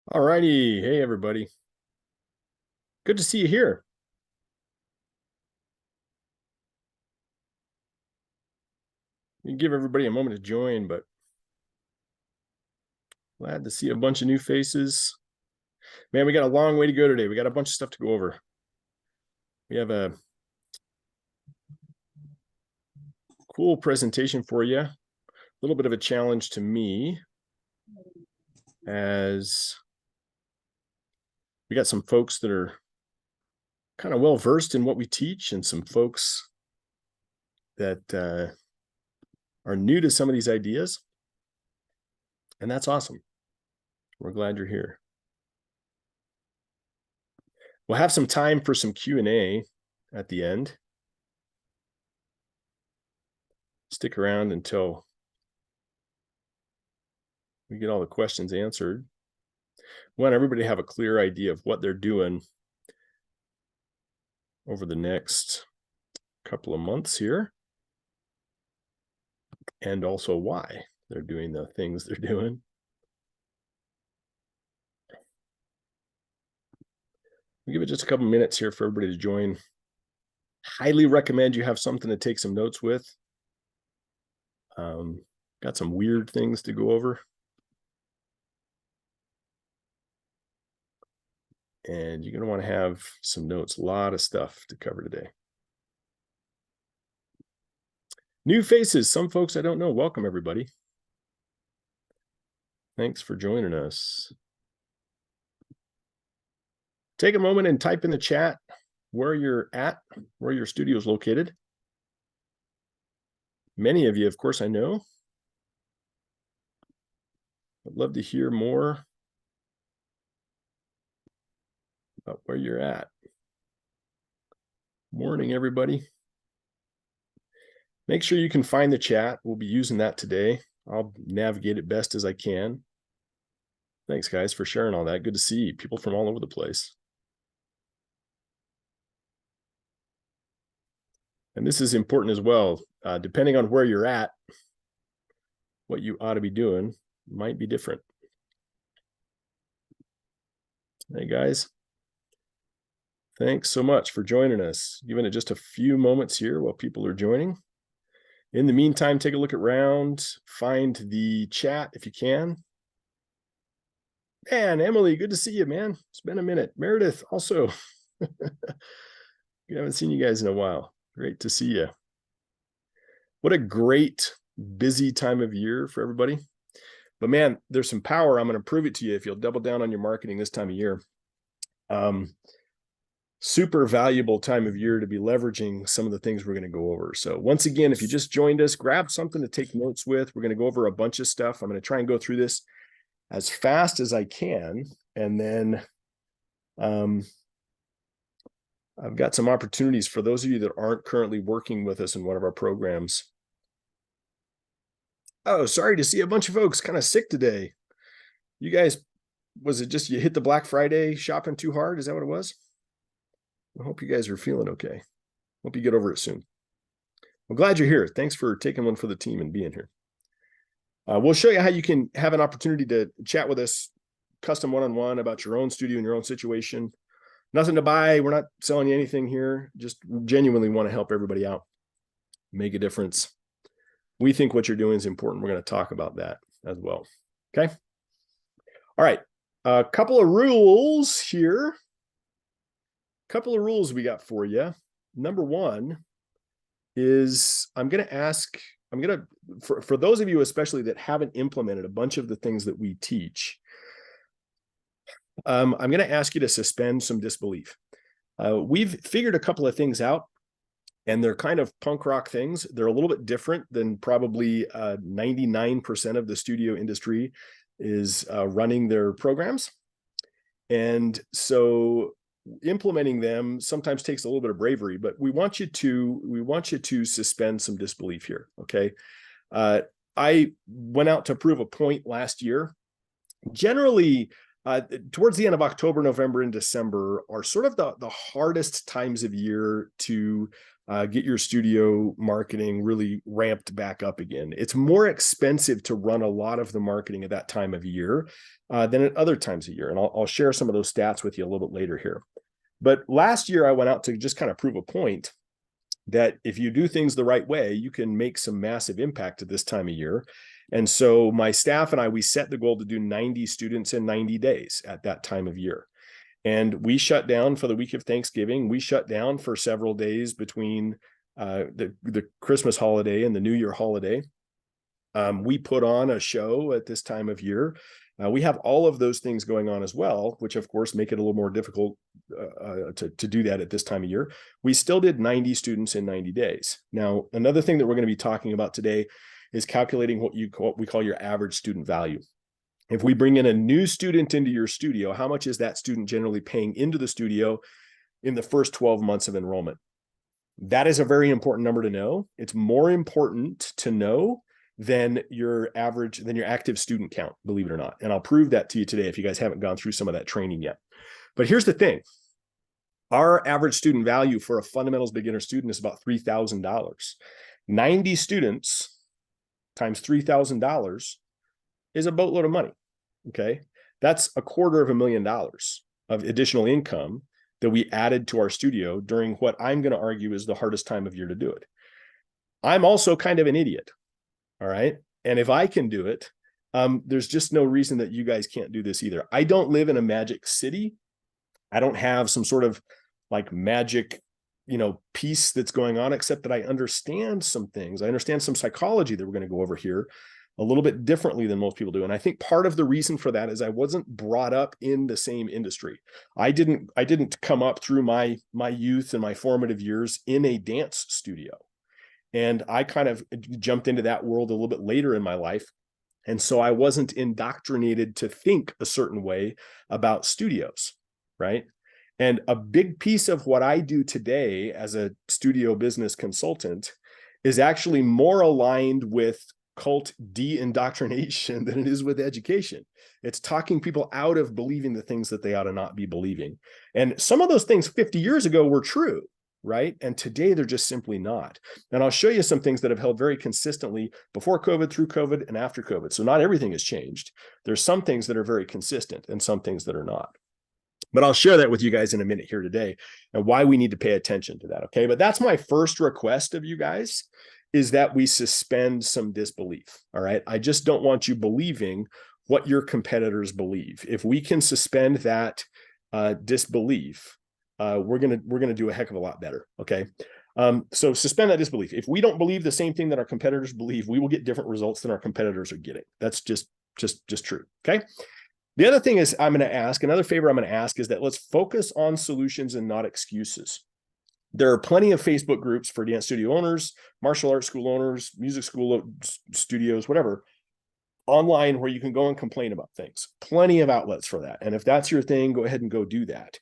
All righty. Hey, everybody. Good to see you here. You can give everybody a moment to join, but glad to see a bunch of new faces. Man, we got a long way to go today. We got a bunch of stuff to go over. We have a cool presentation for you. A little bit of a challenge to me, as we got some folks that are kind of well versed in what we teach, and some folks that are new to some of these ideas. And that's awesome. We're glad you're here. We'll have some time for some Q&A at the end. Stick around until we get all the questions answered. We want everybody to have a clear idea of what they're doing over the next couple of months here, and also why they're doing the things they're doing. We'll give it just a couple minutes here for everybody to join. Highly recommend you have something to take some notes with. Got some weird things to go over. And you're going to want to have some notes, a lot of stuff to cover today. New faces, some folks I don't know. Welcome, everybody. Thanks for joining us. Take a moment and type in the chat where you're at, where your studio is located. Many of you, of course, I know. I'd love to hear more about where you're at. Morning, everybody. Make sure you can find the chat. We'll be using that today. I'll navigate it best as I can. Thanks, guys, for sharing all that. Good to see people from all over the place. And this is important as well. Depending on where you're at, what you ought to be doing might be different. Hey, guys. Thanks so much for joining us. Giving it just a few moments here while people are joining. In the meantime, take a look around, find the chat if you can. And Emily, good to see you, man. It's been a minute. Meredith, also. We haven't seen you guys in a while. Great to see you. What a great, busy time of year for everybody. But man, there's some power. I'm going to prove it to you if you'll double down on your marketing this time of year. Super valuable time of year to be leveraging some of the things we're going to go over. So once again, if you just joined us, grab something to take notes with. We're going to go over a bunch of stuff. I'm going to try and go through this as fast as I can. And then I've got some opportunities for those of you that aren't currently working with us in one of our programs. Oh, sorry to see a bunch of folks kind of sick today. You guys, was it just you hit the Black Friday shopping too hard? Is that what it was? I hope you guys are feeling okay. Hope you get over it soon. I'm glad you're here. Thanks for taking one for the team and being here. We'll show you how you can have an opportunity to chat with us, custom one-on-one about your own studio and your own situation. Nothing to buy. We're not selling you anything here. Just genuinely want to help everybody out, make a difference. We think what you're doing is important. We're going to talk about that as well. Okay. All right. A couple of rules here. Couple of rules we got for you. Number one is for those of you especially that haven't implemented a bunch of the things that we teach, I'm going to ask you to suspend some disbelief. We've figured a couple of things out, and they're kind of punk rock things. They're a little bit different than probably 99% of the studio industry is running their programs. And so implementing them sometimes takes a little bit of bravery, but we want you to suspend some disbelief here. Okay. I went out to prove a point last year. Generally, Towards the end of October, November, and December are sort of the hardest times of year to get your studio marketing really ramped back up again. It's more expensive to run a lot of the marketing at that time of year than at other times of year. And I'll share some of those stats with you a little bit later here. But last year, I went out to just kind of prove a point that if you do things the right way, you can make some massive impact at this time of year. And so my staff and I, we set the goal to do 90 students in 90 days at that time of year. And we shut down for the week of Thanksgiving. We shut down for several days between the Christmas holiday and the New Year holiday. We put on a show at this time of year. We have all of those things going on as well, which of course make it a little more difficult to do that at this time of year. We still did 90 students in 90 days. Now, another thing that we're going to be talking about today is calculating what we call your average student value. If we bring in a new student into your studio, how much is that student generally paying into the studio in the first 12 months of enrollment? That is a very important number to know. It's more important to know than your active student count, believe it or not. And I'll prove that to you today if you guys haven't gone through some of that training yet. But here's the thing. Our average student value for a fundamentals beginner student is about $3,000. 90 students times $3,000 is a boatload of money, okay? That's $250,000 of additional income that we added to our studio during what I'm going to argue is the hardest time of year to do it. I'm also kind of an idiot, all right? And if I can do it, there's just no reason that you guys can't do this either. I don't live in a magic city. I don't have some sort of like magic piece that's going on, except that I understand some things. I understand some psychology that we're going to go over here a little bit differently than most people do. And I think part of the reason for that is I wasn't brought up in the same industry. I didn't come up through my youth and my formative years in a dance studio. And I kind of jumped into that world a little bit later in my life. And so I wasn't indoctrinated to think a certain way about studios, right? And a big piece of what I do today as a studio business consultant is actually more aligned with cult de-indoctrination than it is with education. It's talking people out of believing the things that they ought to not be believing. And some of those things 50 years ago were true, right? And today they're just simply not. And I'll show you some things that have held very consistently before COVID, through COVID, and after COVID. So not everything has changed. There's some things that are very consistent and some things that are not. But I'll share that with you guys in a minute here today and why we need to pay attention to that, okay? But that's my first request of you guys, is that we suspend some disbelief, all right? I just don't want you believing what your competitors believe. If we can suspend that disbelief, we're gonna do a heck of a lot better, okay? So suspend that disbelief. If we don't believe the same thing that our competitors believe, we will get different results than our competitors are getting. That's just true, okay? The other thing is another favor I'm going to ask is that let's focus on solutions and not excuses. There are plenty of Facebook groups for dance studio owners, martial arts school owners, music school studios, whatever, online where you can go and complain about things. Plenty of outlets for that. And if that's your thing, go ahead and go do that.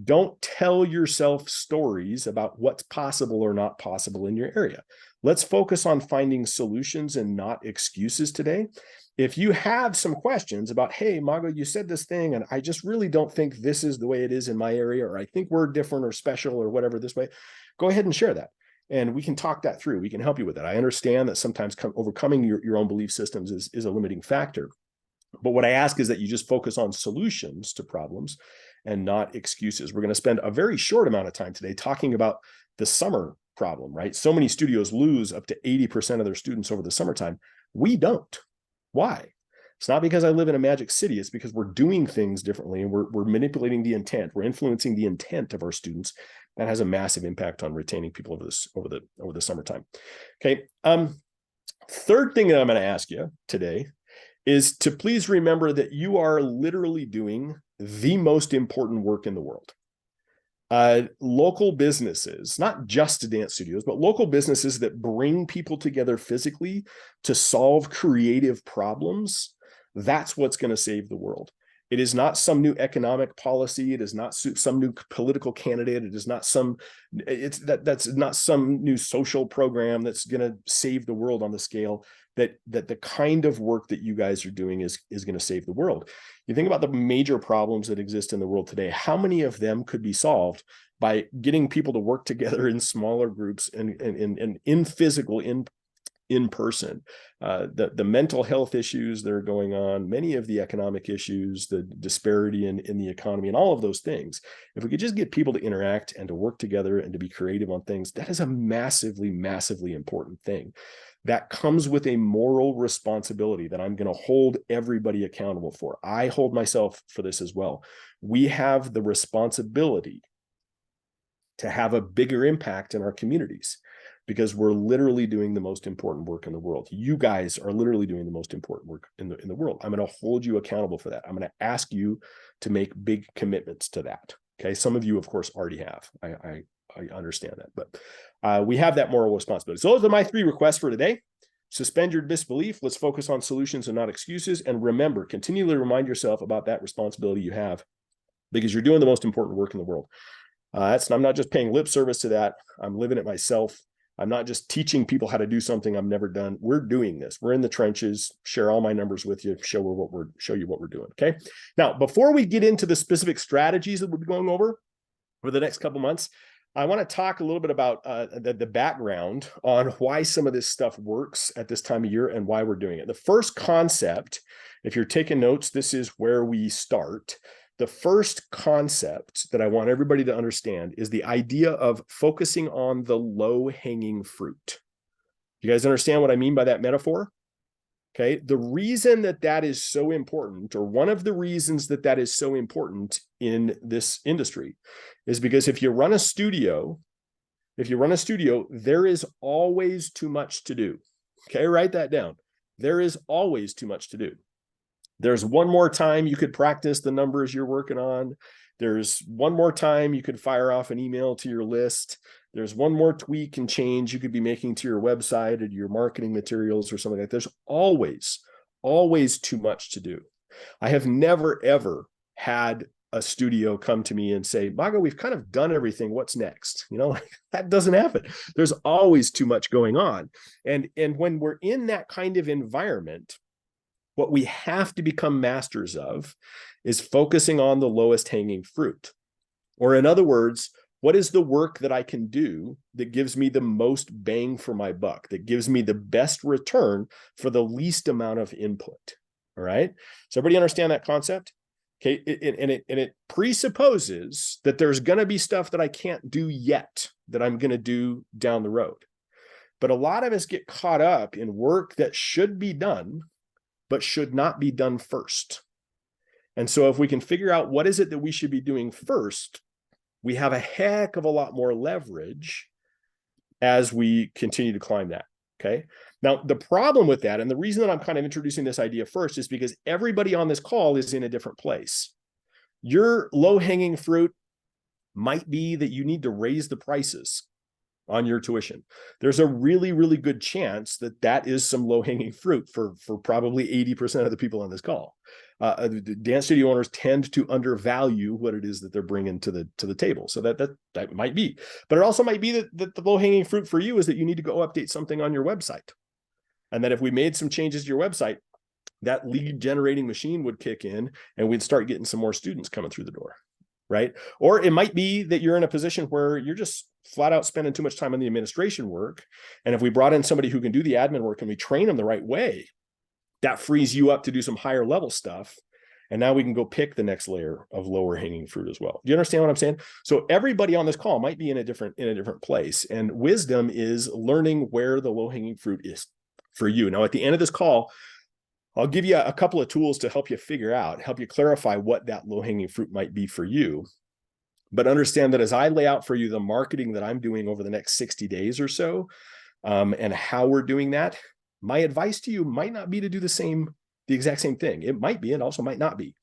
Don't tell yourself stories about what's possible or not possible in your area. Let's focus on finding solutions and not excuses today. If you have some questions about, hey, Mago, you said this thing, and I just really don't think this is the way it is in my area, or I think we're different or special or whatever this way, go ahead and share that. And we can talk that through. We can help you with that. I understand that sometimes overcoming your own belief systems is a limiting factor. But what I ask is that you just focus on solutions to problems and not excuses. We're going to spend a very short amount of time today talking about the summer problem, right? So many studios lose up to 80% of their students over the summertime. We don't. Why? It's not because I live in a magic city. It's because we're doing things differently and we're manipulating the intent. We're influencing the intent of our students. That has a massive impact on retaining people over the summertime. Okay. Third thing that I'm going to ask you today is to please remember that you are literally doing the most important work in the world. Local businesses, not just dance studios, but local businesses that bring people together physically to solve creative problems, that's what's going to save the world. It is not some new economic policy. It is not some new political candidate. It is not that's not some new social program that's going to save the world on the scale that the kind of work that you guys are doing is going to save the world. You think about the major problems that exist in the world today. How many of them could be solved by getting people to work together in smaller groups and in physical, in person? The mental health issues that are going on, many of the economic issues, the disparity in the economy, and all of those things. If we could just get people to interact and to work together and to be creative on things, that is a massively, massively important thing. That comes with a moral responsibility that I'm going to hold everybody accountable for. I hold myself for this as well. We have the responsibility to have a bigger impact in our communities, because we're literally doing the most important work in the world. You guys are literally doing the most important work in the world. I'm going to hold you accountable for that. I'm going to ask you to make big commitments to that. Okay. Some of you, of course, already have. I understand that, but we have that moral responsibility. So those are my 3 requests for today. Suspend your disbelief. Let's focus on solutions and not excuses. And remember, continually remind yourself about that responsibility you have, because you're doing the most important work in the world. I'm not just paying lip service to that. I'm living it myself. I'm not just teaching people how to do something I've never done. We're doing this. We're in the trenches. Share all my numbers with you. Show you what we're doing. Okay. Now, before we get into the specific strategies that we'll be going over for the next couple months, I want to talk a little bit about the background on why some of this stuff works at this time of year and why we're doing it. The first concept, if you're taking notes, this is where we start. The first concept that I want everybody to understand is the idea of focusing on the low-hanging fruit. You guys understand what I mean by that metaphor? Okay. The reason that is so important, or one of the reasons that is so important in this industry, is because if you run a studio, there is always too much to do. Okay. Write that down. There is always too much to do. There's one more time you could practice the numbers you're working on. There's one more time you could fire off an email to your list. There's one more tweak and change you could be making to your website or to your marketing materials or something like that. There's always too much to do. I have never, ever had a studio come to me and say, Mago, we've kind of done everything. What's next? That doesn't happen. There's always too much going on. And when we're in that kind of environment, what we have to become masters of is focusing on the lowest hanging fruit. Or in other words, what is the work that I can do that gives me the most bang for my buck, that gives me the best return for the least amount of input? All right. So everybody understand that concept? Okay. It presupposes that there's going to be stuff that I can't do yet that I'm going to do down the road. But a lot of us get caught up in work that should be done, but should not be done first. And so if we can figure out what is it that we should be doing first, we have a heck of a lot more leverage as we continue to climb that. Okay. Now, the problem with that, and the reason that I'm kind of introducing this idea first, is because everybody on this call is in a different place. Your low-hanging fruit might be that you need to raise the prices on your tuition. There's a really, really good chance that is some low-hanging fruit for probably 80% of the people on this call. Dance studio owners tend to undervalue what it is that they're bringing to the table. So that might be, but it also might be that the low-hanging fruit for you is that you need to go update something on your website. And that if we made some changes to your website, that lead generating machine would kick in and we'd start getting some more students coming through the door. Right? Or it might be that you're in a position where you're just flat out spending too much time on the administration work. And if we brought in somebody who can do the admin work and we train them the right way, that frees you up to do some higher level stuff. And now we can go pick the next layer of lower hanging fruit as well. Do you understand what I'm saying? So everybody on this call might be in a different place. And wisdom is learning where the low hanging fruit is for you. Now, at the end of this call, I'll give you a couple of tools to help you help you clarify what that low-hanging fruit might be for you. But understand that as I lay out for you the marketing that I'm doing over the next 60 days or so, and how we're doing that, my advice to you might not be to do the exact same thing. It might be, and also might not be.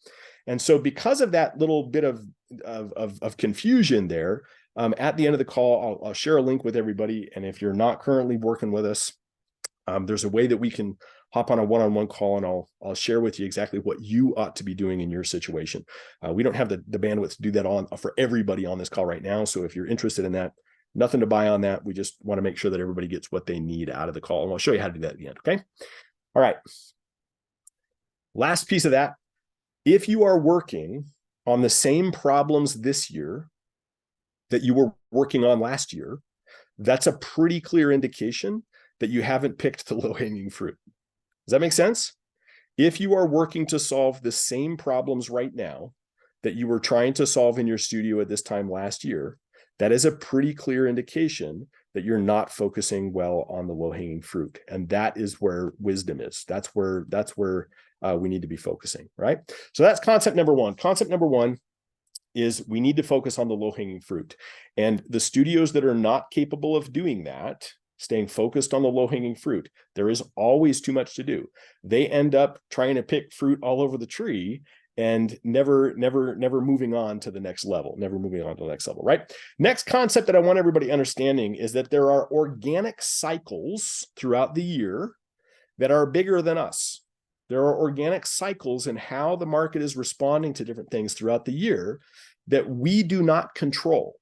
And so because of that little bit of confusion there, at the end of the call, I'll share a link with everybody. And if you're not currently working with us, there's a way that we can hop on a one-on-one call and I'll share with you exactly what you ought to be doing in your situation. We don't have the bandwidth to do that for everybody on this call right now. So if you're interested in that, nothing to buy on that. We just want to make sure that everybody gets what they need out of the call. And I'll show you how to do that at the end. Okay. All right. Last piece of that. If you are working on the same problems this year that you were working on last year, that's a pretty clear indication that you haven't picked the low-hanging fruit. Does that make sense? If you are working to solve the same problems right now that you were trying to solve in your studio at this time last year, that is a pretty clear indication that you're not focusing well on the low-hanging fruit. And that is where wisdom is. That's where we need to be focusing, right? So that's concept number one. Concept number one is we need to focus on the low-hanging fruit. And the studios that are not capable of doing that, staying focused on the low-hanging fruit, there is always too much to do. They end up trying to pick fruit all over the tree and never moving on to the next level, right? Next concept that I want everybody understanding is that there are organic cycles throughout the year that are bigger than us. There are organic cycles in how the market is responding to different things throughout the year that we do not control.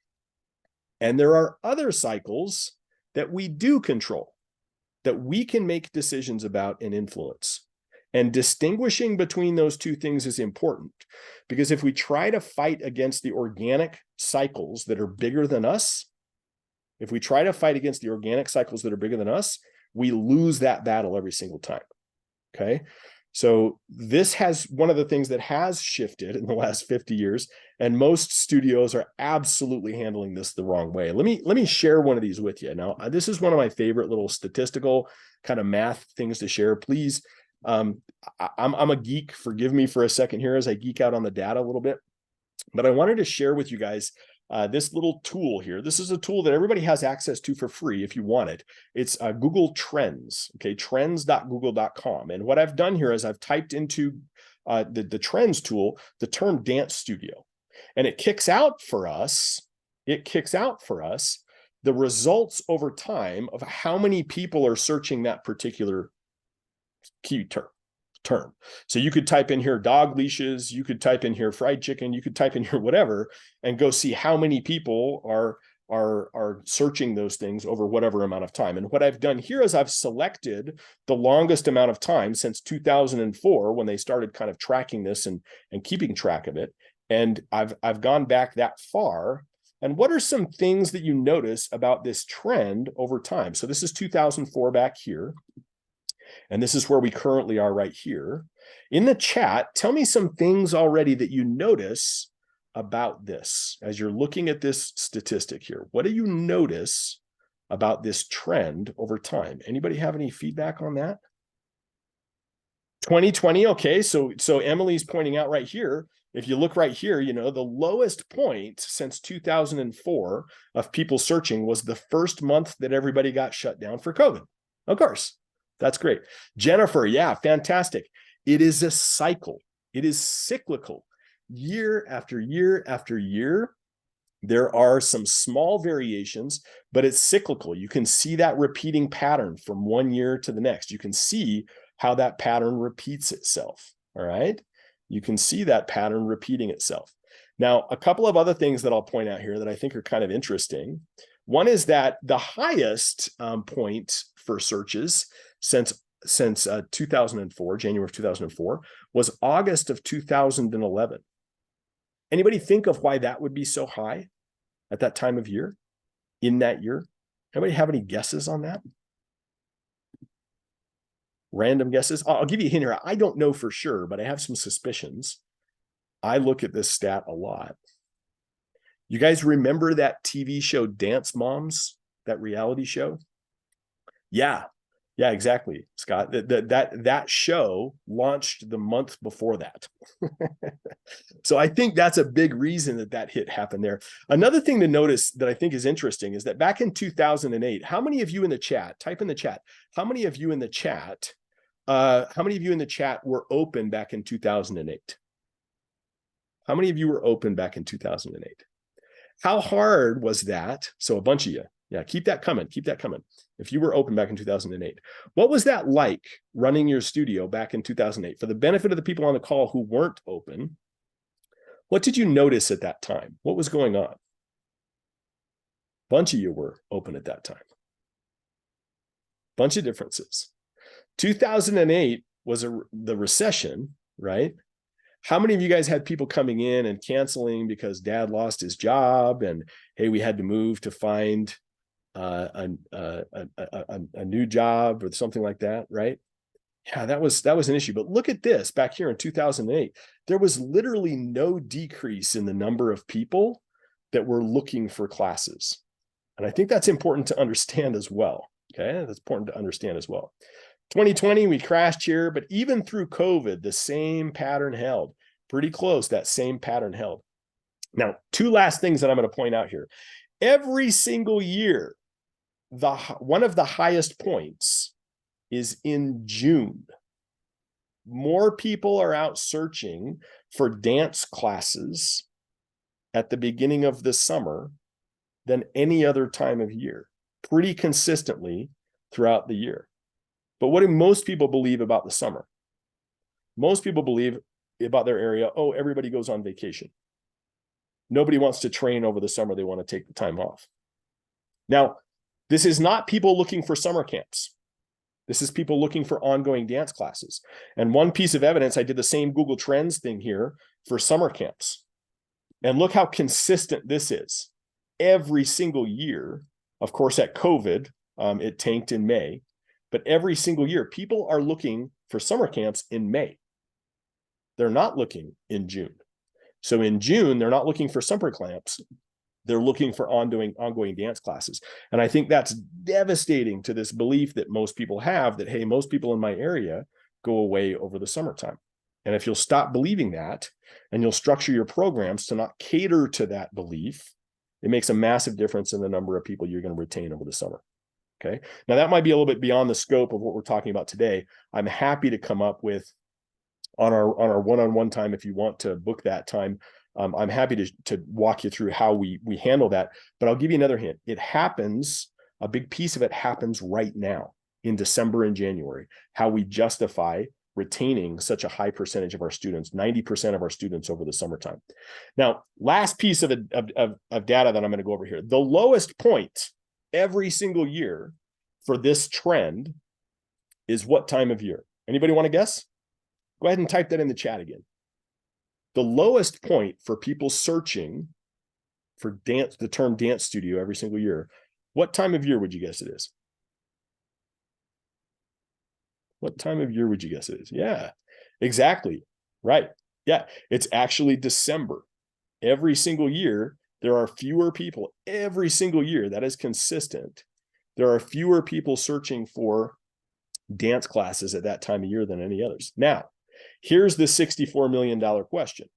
And there are other cycles that we do control, that we can make decisions about and influence. And distinguishing between those two things is important, because if we try to fight against the organic cycles that are bigger than us, we lose that battle every single time. Okay. So this has one of the things that has shifted in the last 50 years, and most studios are absolutely handling this the wrong way. Let me share one of these with you. Now, this is one of my favorite little statistical kind of math things to share. Please, I'm a geek. Forgive me for a second here as I geek out on the data a little bit, but I wanted to share with you guys this little tool here. This is a tool that everybody has access to for free if you want it. It's Google Trends, okay, trends.google.com. And what I've done here is I've typed into the Trends tool the term dance studio, and it kicks out for us the results over time of how many people are searching that particular key term. So you could type in here dog leashes, you could type in here fried chicken, you could type in here whatever, and go see how many people are searching those things over whatever amount of time. And what I've done here is I've selected the longest amount of time since 2004 when they started kind of tracking this and keeping track of it. And I've gone back that far. And what are some things that you notice about this trend over time? So this is 2004 back here. And this is where we currently are right here. In the chat, tell me some things already that you notice about this as you're looking at this statistic here. What do you notice about this trend over time? Anybody have any feedback on that? 2020, okay, so Emily's pointing out right here, if you look right here, you know, the lowest point since 2004 of people searching was the first month that everybody got shut down for COVID. Of course. That's great. Jennifer, yeah, fantastic. It is a cycle. It is cyclical. Year after year after year, there are some small variations, but it's cyclical. You can see that repeating pattern from one year to the next. You can see how that pattern repeats itself, all right? You can see that pattern repeating itself. Now, a couple of other things that I'll point out here that I think are kind of interesting. One is that the highest point for searches since 2004, January of 2004, was August of 2011. Anybody think of why that would be so high at that time of year, in that year? Anybody have any guesses on that? Random guesses? I'll give you a hint here. I don't know for sure, but I have some suspicions. I look at this stat a lot. You guys remember that TV show Dance Moms, that reality show? Yeah, exactly, Scott. That show launched the month before that. So I think that's a big reason that hit happened there. Another thing to notice that I think is interesting is that back in 2008, how many of you in the chat, type in the chat, how many of you in the chat were open back in 2008? How many of you were open back in 2008? How hard was that? So a bunch of you. Yeah, keep that coming. Keep that coming. If you were open back in 2008, what was that like running your studio back in 2008? For the benefit of the people on the call who weren't open, what did you notice at that time? What was going on? A bunch of you were open at that time. Bunch of differences. 2008 was the recession, right? How many of you guys had people coming in and canceling because dad lost his job and, hey, we had to move to find a new job or something like that, right? Yeah, that was an issue. But look at this back here in 2008. There was literally no decrease in the number of people that were looking for classes. And I think that's important to understand as well. Okay, that's important to understand as well. 2020, we crashed here, but even through COVID, the same pattern held. Pretty close, that same pattern held. Now, two last things that I'm going to point out here. Every single year, one of the highest points is in June. More people are out searching for dance classes at the beginning of the summer than any other time of year, pretty consistently throughout the year. But what do most people believe about the summer? Most people believe about their area, oh, everybody goes on vacation. Nobody wants to train over the summer. They want to take the time off. Now, this is not people looking for summer camps. This is people looking for ongoing dance classes. And one piece of evidence, I did the same Google Trends thing here for summer camps. And look how consistent this is. Every single year, of course, at COVID, it tanked in May. But every single year, people are looking for summer camps in May. They're not looking in June. So in June, they're not looking for summer camps. They're looking for ongoing dance classes. And I think that's devastating to this belief that most people have that, hey, most people in my area go away over the summertime. And if you'll stop believing that and you'll structure your programs to not cater to that belief, it makes a massive difference in the number of people you're going to retain over the summer. Okay. Now that might be a little bit beyond the scope of what we're talking about today. I'm happy to come up with on our one-on-one time, if you want to book that time, I'm happy to walk you through how we handle that. But I'll give you another hint. It happens, a big piece of it happens right now in December and January, how we justify retaining such a high percentage of our students, 90% of our students over the summertime. Now, last piece of data that I'm going to go over here. The lowest point every single year for this trend is what time of year? Anybody want to guess? Go ahead and type that in the chat again. The lowest point for people searching for dance, the term dance studio every single year, what time of year would you guess it is? What time of year would you guess it is? Yeah, exactly. Right. Yeah, it's actually December. Every single year, there are fewer people. Every single year, that is consistent. There are fewer people searching for dance classes at that time of year than any others. Now, here's the $64 million question.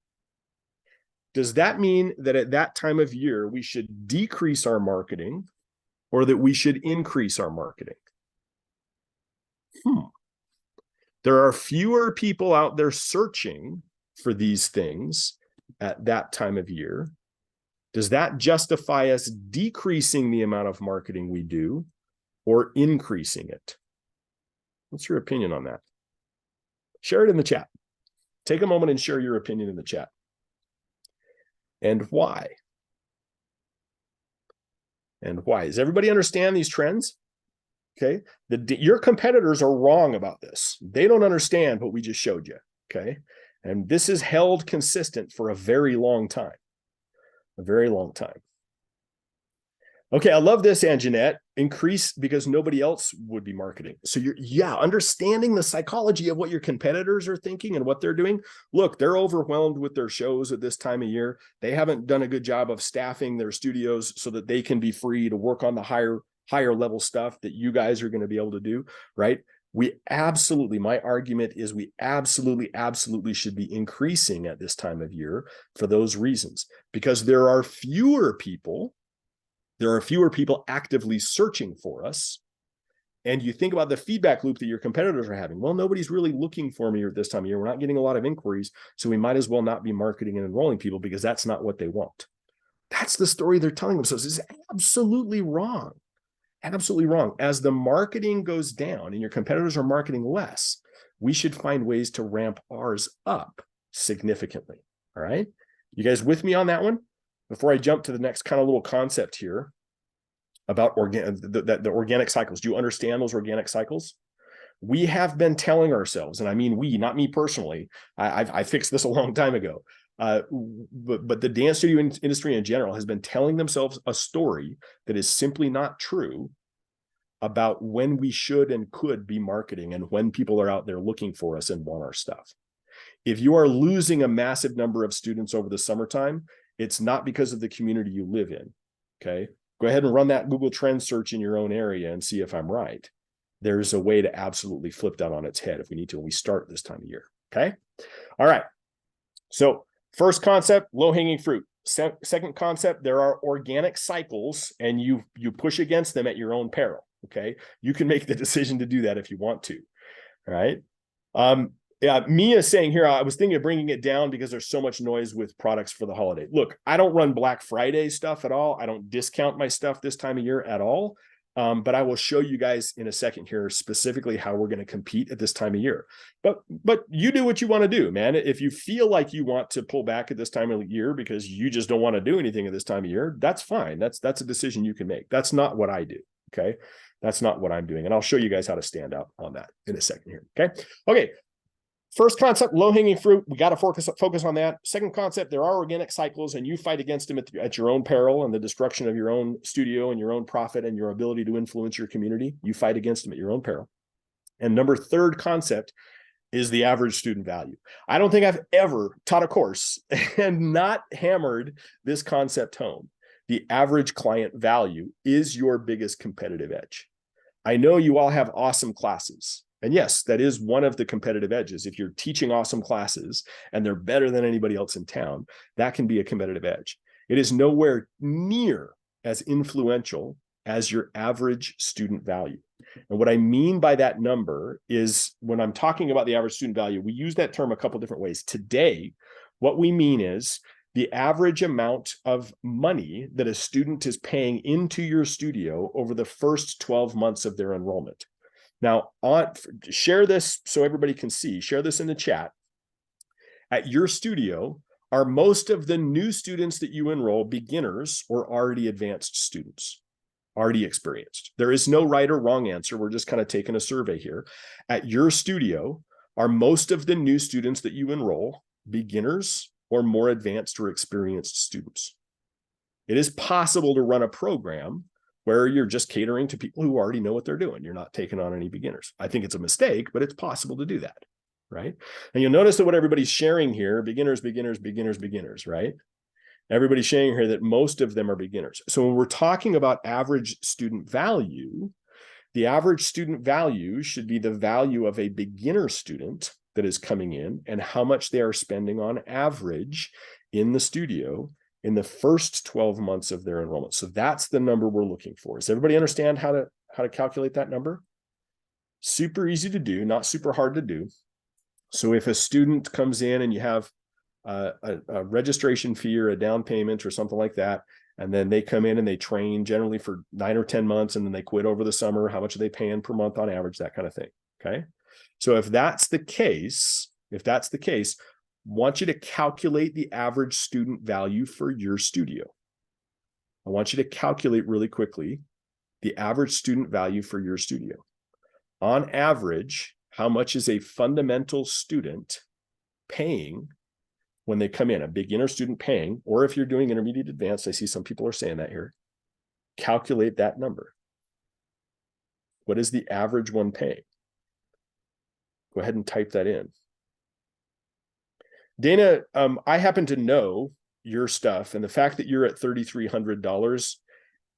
Does that mean that at that time of year, we should decrease our marketing or that we should increase our marketing? There are fewer people out there searching for these things at that time of year. Does that justify us decreasing the amount of marketing we do or increasing it? What's your opinion on that? Share it in the chat. Take a moment and share your opinion in the chat. And why? And why? Does everybody understand these trends? Okay. Your competitors are wrong about this. They don't understand what we just showed you. Okay. And this is held consistent for a very long time. A very long time. Okay, I love this, Anjanette. Increase because nobody else would be marketing. So understanding the psychology of what your competitors are thinking and what they're doing. Look, they're overwhelmed with their shows at this time of year. They haven't done a good job of staffing their studios so that they can be free to work on the higher level stuff that you guys are going to be able to do, right? My argument is we absolutely should be increasing at this time of year for those reasons, because there are fewer people actively searching for us. And you think about the feedback loop that your competitors are having. Well, nobody's really looking for me at this time of year. We're not getting a lot of inquiries, so we might as well not be marketing and enrolling people because that's not what they want. That's the story they're telling themselves. It's absolutely wrong. Absolutely wrong. As the marketing goes down and your competitors are marketing less, we should find ways to ramp ours up significantly. All right. You guys with me on that one? Before I jump to the next kind of little concept here about the organic cycles. Do you understand those organic cycles? We have been telling ourselves, and I mean we, not me personally. I fixed this a long time ago. But the dance studio industry in general has been telling themselves a story that is simply not true about when we should and could be marketing and when people are out there looking for us and want our stuff. If you are losing a massive number of students over the summertime, it's not because of the community you live in. Okay. Go ahead and run that Google Trends search in your own area and see if I'm right. There's a way to absolutely flip that on its head if we need to when we start this time of year. Okay. All right. So first concept, low-hanging fruit. Second concept, there are organic cycles and you push against them at your own peril. Okay. You can make the decision to do that if you want to. All right. Yeah, Mia saying here, I was thinking of bringing it down because there's so much noise with products for the holiday. Look, I don't run Black Friday stuff at all. I don't discount my stuff this time of year at all. But I will show you guys in a second here specifically how we're going to compete at this time of year. But you do what you want to do, man. If you feel like you want to pull back at this time of year because you just don't want to do anything at this time of year, that's fine. That's a decision you can make. That's not what I do. Okay. That's not what I'm doing. And I'll show you guys how to stand up on that in a second here. Okay. Okay. First concept, low-hanging fruit. We got to focus on that. Second concept, there are organic cycles, and you fight against them at your own peril and the destruction of your own studio and your own profit and your ability to influence your community. You fight against them at your own peril. And third concept is the average student value. I don't think I've ever taught a course and not hammered this concept home. The average client value is your biggest competitive edge. I know you all have awesome classes. And yes, that is one of the competitive edges. If you're teaching awesome classes and they're better than anybody else in town, that can be a competitive edge. It is nowhere near as influential as your average student value. And what I mean by that number is when I'm talking about the average student value, we use that term a couple different ways. Today, what we mean is the average amount of money that a student is paying into your studio over the first 12 months of their enrollment. Now, share this so everybody can see. Share this in the chat. At your studio, are most of the new students that you enroll beginners or already advanced students, already experienced? There is no right or wrong answer. We're just kind of taking a survey here. At your studio, are most of the new students that you enroll beginners or more advanced or experienced students? It is possible to run a program where you're just catering to people who already know what they're doing. You're not taking on any beginners. I think it's a mistake, but it's possible to do that, right? And you'll notice that what everybody's sharing here, beginners, beginners, beginners, beginners, right? Everybody's sharing here that most of them are beginners. So when we're talking about average student value, the average student value should be the value of a beginner student that is coming in and how much they are spending on average in the studio in the first 12 months of their enrollment. So that's the number we're looking for. Does everybody understand how to calculate that number? Super easy to do, not super hard to do. So if a student comes in and you have a registration fee or a down payment or something like that, and then they come in and they train generally for 9 or 10 months, and then they quit over the summer, how much are they paying per month on average, that kind of thing, okay? So if that's the case, want you to calculate the average student value for your studio. I want you to calculate really quickly the average student value for your studio. On average, how much is a fundamental student paying when they come in, a beginner student paying, or if you're doing intermediate advanced, I see some people are saying that here, calculate that number. What is the average one paying? Go ahead and type that in. Dana, I happen to know your stuff, and the fact that you're at $3,300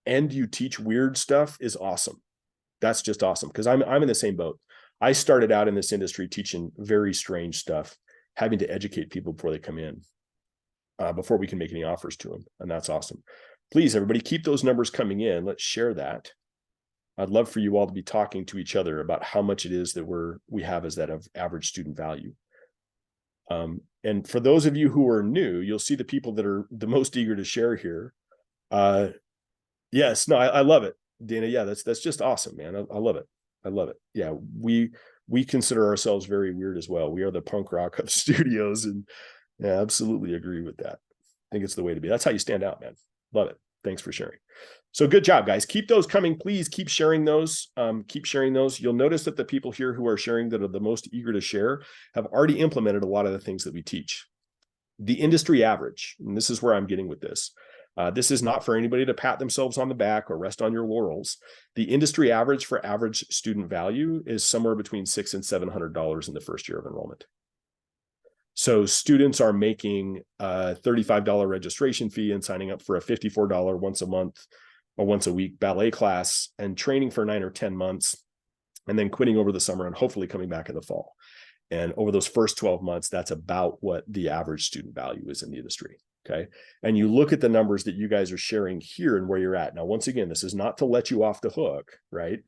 and you teach weird stuff is awesome. That's just awesome, because I'm in the same boat. I started out in this industry teaching very strange stuff, having to educate people before they come in, before we can make any offers to them, and that's awesome. Please, everybody, keep those numbers coming in. Let's share that. I'd love for you all to be talking to each other about how much it is that we have as that of average student value. And for those of you who are new, you'll see the people that are the most eager to share here. Yes, no, I love it. Dana, yeah, that's just awesome, man. I love it. I love it. Yeah, we consider ourselves very weird as well. We are the punk rock of studios, and yeah, absolutely agree with that. I think it's the way to be. That's how you stand out, man. Love it. Thanks for sharing. So good job, guys. Keep those coming. Please keep sharing those. Keep sharing those. You'll notice that the people here who are sharing that are the most eager to share have already implemented a lot of the things that we teach. The industry average, and this is where I'm getting with this. This is not for anybody to pat themselves on the back or rest on your laurels. The industry average for average student value is somewhere between $600 and $700 in the first year of enrollment. So students are making a $35 registration fee and signing up for a $54 once a month or once a week ballet class and training for 9 or 10 months, and then quitting over the summer and hopefully coming back in the fall. And over those first 12 months, that's about what the average student value is in the industry. Okay. And you look at the numbers that you guys are sharing here and where you're at. Now, once again, this is not to let you off the hook, right?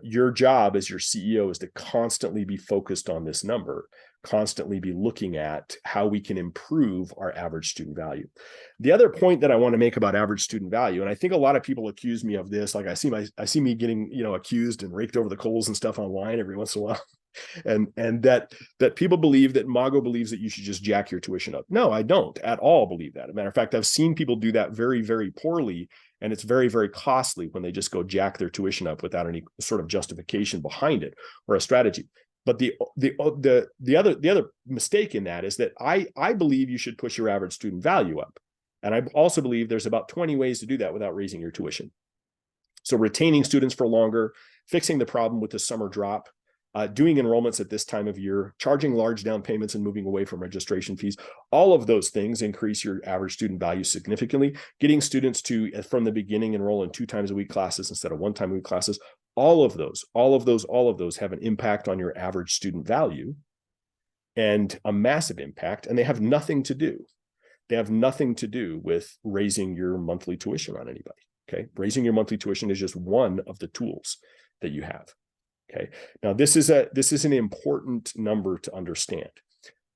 Your job as your CEO is to constantly be focused on this number, constantly be looking at how we can improve our average student value. The other point that I want to make about average student value, and I think a lot of people accuse me of this, like I see me getting, accused and raked over the coals and stuff online every once in a while. And that people believe that Mago believes that you should just jack your tuition up. No, I don't at all believe that. As a matter of fact, I've seen people do that very, very poorly, and it's very, very costly when they just go jack their tuition up without any sort of justification behind it or a strategy. But the other mistake in that is that I believe you should push your average student value up, and I also believe there's about 20 ways to do that without raising your tuition. So retaining students for longer, fixing the problem with the summer drop, doing enrollments at this time of year, charging large down payments and moving away from registration fees. All of those things increase your average student value significantly. Getting students to, from the beginning, enroll in 2 times a week classes instead of 1 time a week classes. All of those have an impact on your average student value, and a massive impact, and they have nothing to do. They have nothing to do with raising your monthly tuition on anybody. Okay. Raising your monthly tuition is just one of the tools that you have. Okay. Now this is an important number to understand.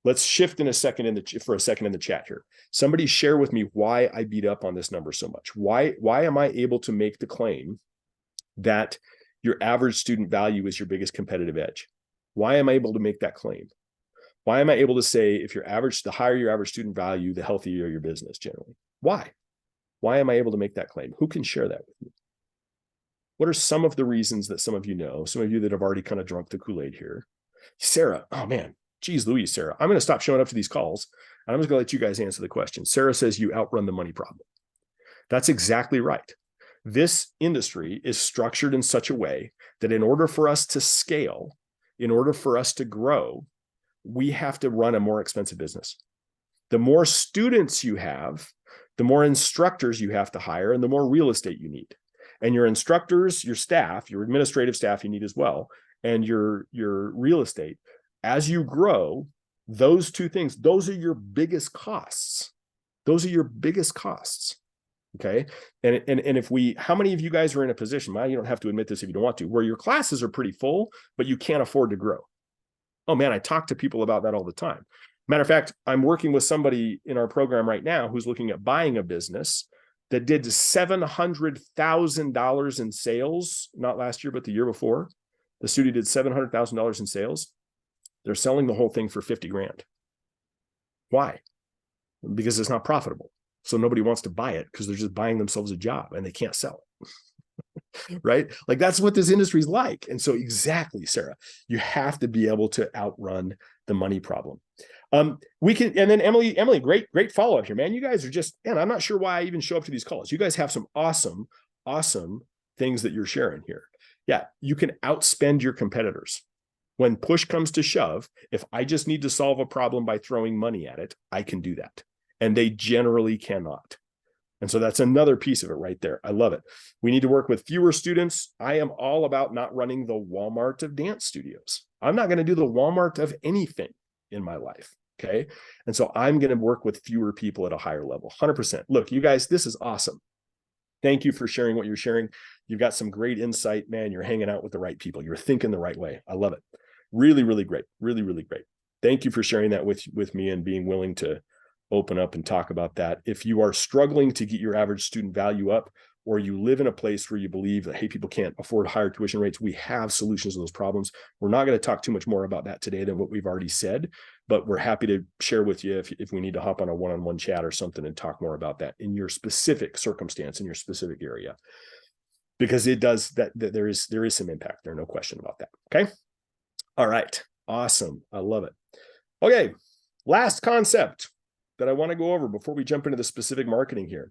Let's shift for a second in the chat here. Somebody share with me why I beat up on this number so much. Why am I able to make the claim that your average student value is your biggest competitive edge? Why am I able to make that claim? Why am I able to say the higher your average student value, the healthier your business generally? Why? Why am I able to make that claim? Who can share that with me? What are some of the reasons that some of you know, some of you that have already kind of drunk the Kool-Aid here? Sarah, oh man, geez Louise, Sarah, I'm going to stop showing up to these calls, and I'm just going to let you guys answer the question. Sarah says you outrun the money problem. That's exactly right. This industry is structured in such a way that in order for us to scale, in order for us to grow, we have to run a more expensive business. The more students you have, the more instructors you have to hire, and the more real estate you need. And your instructors, your staff, your administrative staff you need as well, and your real estate, as you grow, those two things, those are your biggest costs. Those are your biggest costs. Okay. And how many of you guys are in a position, well, you don't have to admit this if you don't want to, where your classes are pretty full, but you can't afford to grow? Oh man, I talk to people about that all the time. Matter of fact, I'm working with somebody in our program right now who's looking at buying a business that did $700,000 in sales, not last year, but the year before. The studio did $700,000 in sales. They're selling the whole thing for 50 grand. Why? Because it's not profitable. So nobody wants to buy it because they're just buying themselves a job and they can't sell it. Right? Like that's what this industry is like. And so exactly, Sarah, you have to be able to outrun the money problem. We can, and then Emily, great follow-up here, man. You guys are just, man, I'm not sure why I even show up to these calls. You guys have some awesome things that you're sharing here. Yeah, you can outspend your competitors. When push comes to shove, if I just need to solve a problem by throwing money at it, I can do that. And they generally cannot. And so that's another piece of it right there. I love it. We need to work with fewer students. I am all about not running the Walmart of dance studios. I'm not going to do the Walmart of anything in my life. Okay. And so I'm going to work with fewer people at a higher level. 100%. Look, you guys, this is awesome. Thank you for sharing what you're sharing. You've got some great insight, man. You're hanging out with the right people. You're thinking the right way. I love it. Really, really great. Really, really great. Thank you for sharing that with me and being willing to open up and talk about that. If you are struggling to get your average student value up, or you live in a place where you believe that, hey, people can't afford higher tuition rates, we have solutions to those problems. We're not going to talk too much more about that today than what we've already said, but we're happy to share with you if we need to hop on a one-on-one chat or something and talk more about that in your specific circumstance, in your specific area, because it does that there is some impact there, no question about that. Okay. All right. Awesome. I love it. Okay. Last concept that I want to go over before we jump into the specific marketing here.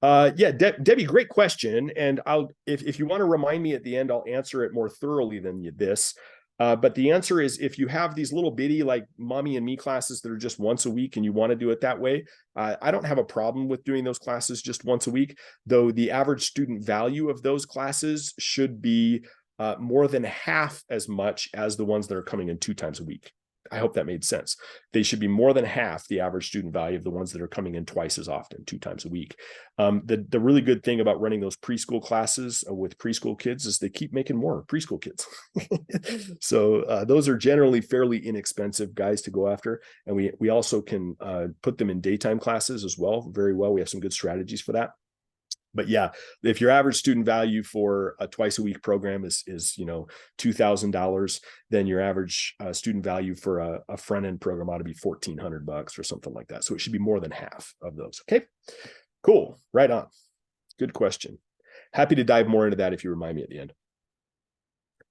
Yeah, Debbie, great question. And if you want to remind me at the end, I'll answer it more thoroughly than this. But the answer is, if you have these little bitty like mommy and me classes that are just once a week and you want to do it that way, I don't have a problem with doing those classes just once a week, though the average student value of those classes should be more than half as much as the ones that are coming in 2 times a week. I hope that made sense. They should be more than half the average student value of the ones that are coming in twice as often, 2 times a week. The really good thing about running those preschool classes with preschool kids is they keep making more preschool kids. So those are generally fairly inexpensive guys to go after. And we also can put them in daytime classes as well. Very well. We have some good strategies for that. But yeah, if your average student value for a twice a week program is $2,000, then your average student value for a front end program ought to be $1,400 or something like that. So it should be more than half of those. Okay, cool. Right on. Good question. Happy to dive more into that if you remind me at the end.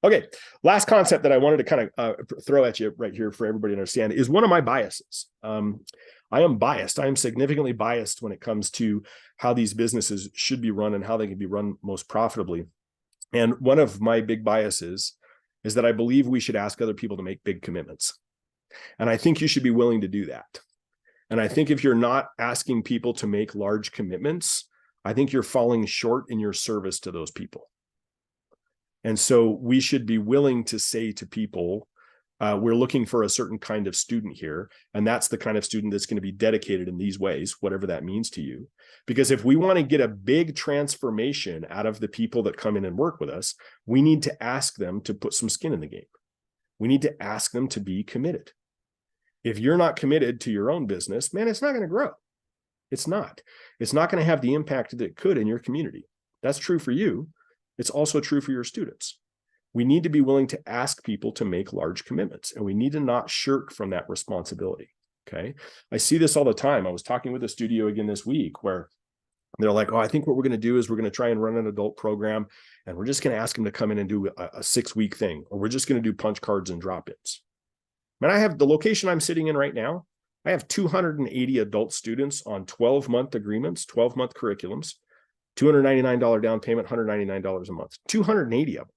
Okay, last concept that I wanted to kind of throw at you right here for everybody to understand is one of my biases. I am biased. I am significantly biased when it comes to how these businesses should be run and how they can be run most profitably. And one of my big biases is that I believe we should ask other people to make big commitments. And I think you should be willing to do that. And I think if you're not asking people to make large commitments, I think you're falling short in your service to those people. And so we should be willing to say to people, we're looking for a certain kind of student here, and that's the kind of student that's going to be dedicated in these ways, whatever that means to you. Because if we want to get a big transformation out of the people that come in and work with us, we need to ask them to put some skin in the game. We need to ask them to be committed. If you're not committed to your own business, man, it's not going to grow. It's not. It's not going to have the impact that it could in your community. That's true for you. It's also true for your students. We need to be willing to ask people to make large commitments, and we need to not shirk from that responsibility. Okay. I see this all the time. I was talking with a studio again this week where they're like, oh, I think what we're going to do is we're going to try and run an adult program, and we're just going to ask them to come in and do a 6-week thing, or we're just going to do punch cards and drop-ins. Man, I have the location I'm sitting in right now. I have 280 adult students on 12-month agreements, 12-month curriculums, $299 down payment, $199 a month, 280 of them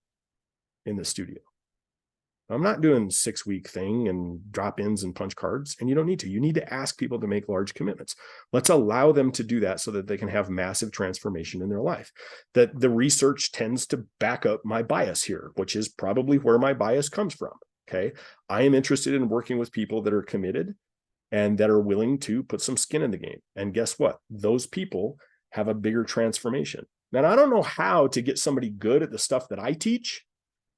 in the studio. I'm not doing 6-week thing and drop-ins and punch cards, and you don't need to. You need to ask people to make large commitments. Let's allow them to do that so that they can have massive transformation in their life. That the research tends to back up my bias here, which is probably where my bias comes from. Okay. I am interested in working with people that are committed and that are willing to put some skin in the game. And guess what? Those people have a bigger transformation. Now, I don't know how to get somebody good at the stuff that I teach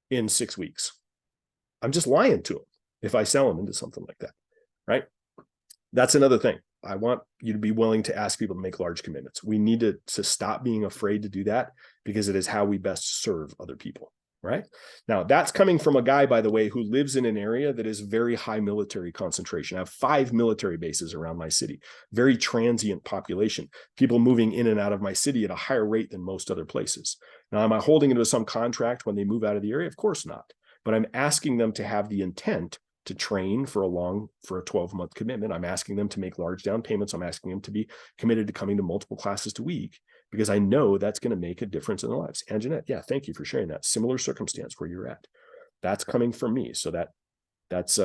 in 6 weeks. I'm just lying to them if I sell them into something like that, right? That's another thing. I want you to be willing to ask people to make large commitments. We need to stop being afraid to do that, because it is how we best serve other people, right? Now, that's coming from a guy, by the way, who lives in an area that is very high military concentration. I have 5 military bases around my city, very transient population, people moving in and out of my city at a higher rate than most other places. Now, am I holding into some contract when they move out of the area? Of course not. But I'm asking them to have the intent to train for a 12-month commitment. I'm asking them to make large down payments. I'm asking them to be committed to coming to multiple classes a week, because I know that's going to make a difference in their lives. And Jeanette, yeah, thank you for sharing that. Similar circumstance where you're at. That's coming from me. So that's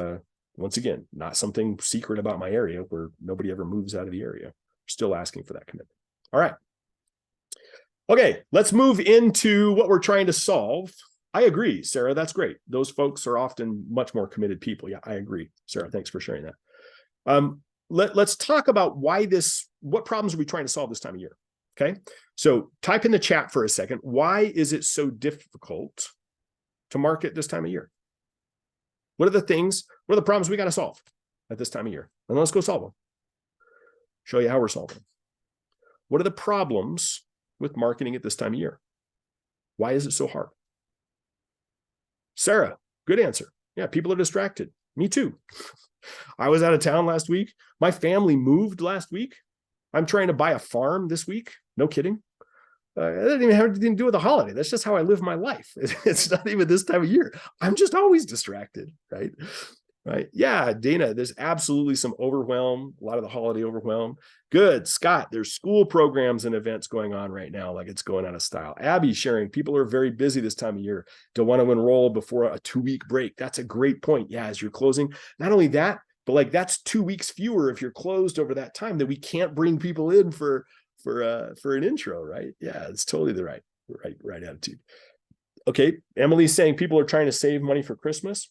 once again, not something secret about my area where nobody ever moves out of the area. Still asking for that commitment. All right. Okay, let's move into what we're trying to solve. I agree, Sarah. That's great. Those folks are often much more committed people. Yeah, I agree. Sarah, thanks for sharing that. Let's talk about what problems are we trying to solve this time of year? Okay. So type in the chat for a second. Why is it so difficult to market this time of year? What are the problems we got to solve at this time of year? And let's go solve them. Show you how we're solving. What are the problems with marketing at this time of year? Why is it so hard? Sarah, good answer. Yeah, people are distracted. Me too. I was out of town last week. My family moved last week. I'm trying to buy a farm this week. No kidding. It doesn't even have anything to do with the holiday. That's just how I live my life. It's not even this time of year. I'm just always distracted, right? Right. Yeah, Dana, there's absolutely some overwhelm, a lot of the holiday overwhelm. Good. Scott, there's school programs and events going on right now, like it's going out of style. Abby sharing, people are very busy this time of year. Don't want to enroll before a 2-week break. That's a great point. Yeah, as you're closing, not only that, but like that's 2 weeks fewer if you're closed over that time that we can't bring people in for an intro, right? Yeah, it's totally the right attitude. Okay, Emily's saying people are trying to save money for Christmas.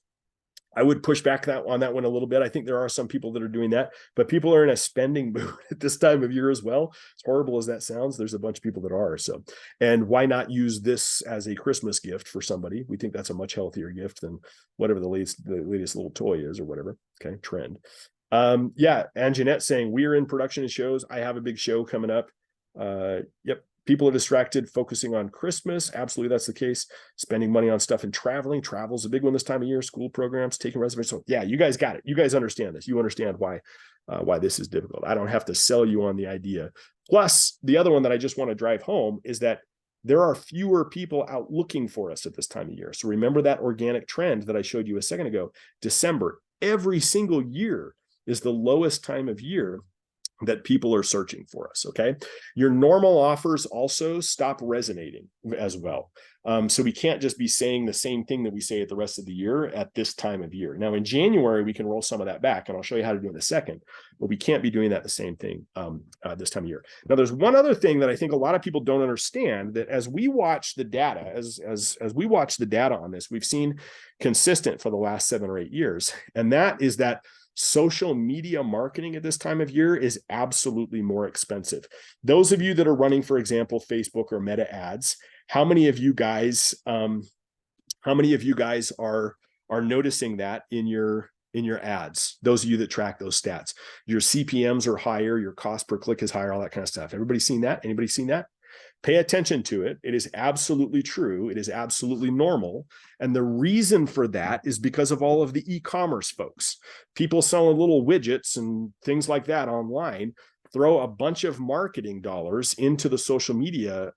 I would push back on that one a little bit. I think there are some people that are doing that, but people are in a spending mood at this time of year as well. As horrible as that sounds, there's a bunch of people that are. So, and why not use this as a Christmas gift for somebody? We think that's a much healthier gift than whatever the latest little toy is or whatever. Okay, trend. Yeah, and Jeanette saying we are in production and shows. I have a big show coming up. Yep. People are distracted, focusing on Christmas. Absolutely, that's the case. Spending money on stuff and traveling. Travel's a big one this time of year. School programs, taking reservations. So yeah, you guys got it. You guys understand this. You understand why this is difficult. I don't have to sell you on the idea. Plus, the other one that I just want to drive home is that there are fewer people out looking for us at this time of year. So remember that organic trend that I showed you a second ago. December, every single year is the lowest time of year that people are searching for us, okay? Your normal offers also stop resonating as well. So we can't just be saying the same thing that we say at the rest of the year at this time of year. Now in January, we can roll some of that back, and I'll show you how to do it in a second, but we can't be doing that the same thing this time of year. Now there's one other thing that I think a lot of people don't understand, that as we watch the data, as we watch the data on this, we've seen consistent for the last 7 or 8 years, and that is that social media marketing at this time of year is absolutely more expensive. Those of you that are running, for example, Facebook or Meta ads, how many of you guys are noticing that in your ads? Those of you that track those stats, your CPMs are higher, your cost per click is higher, all that kind of stuff. Everybody seen that? Anybody seen that? Pay attention to it. It is absolutely true. It is absolutely normal. And the reason for that is because of all of the e-commerce folks. People selling little widgets and things like that online throw a bunch of marketing dollars into the social media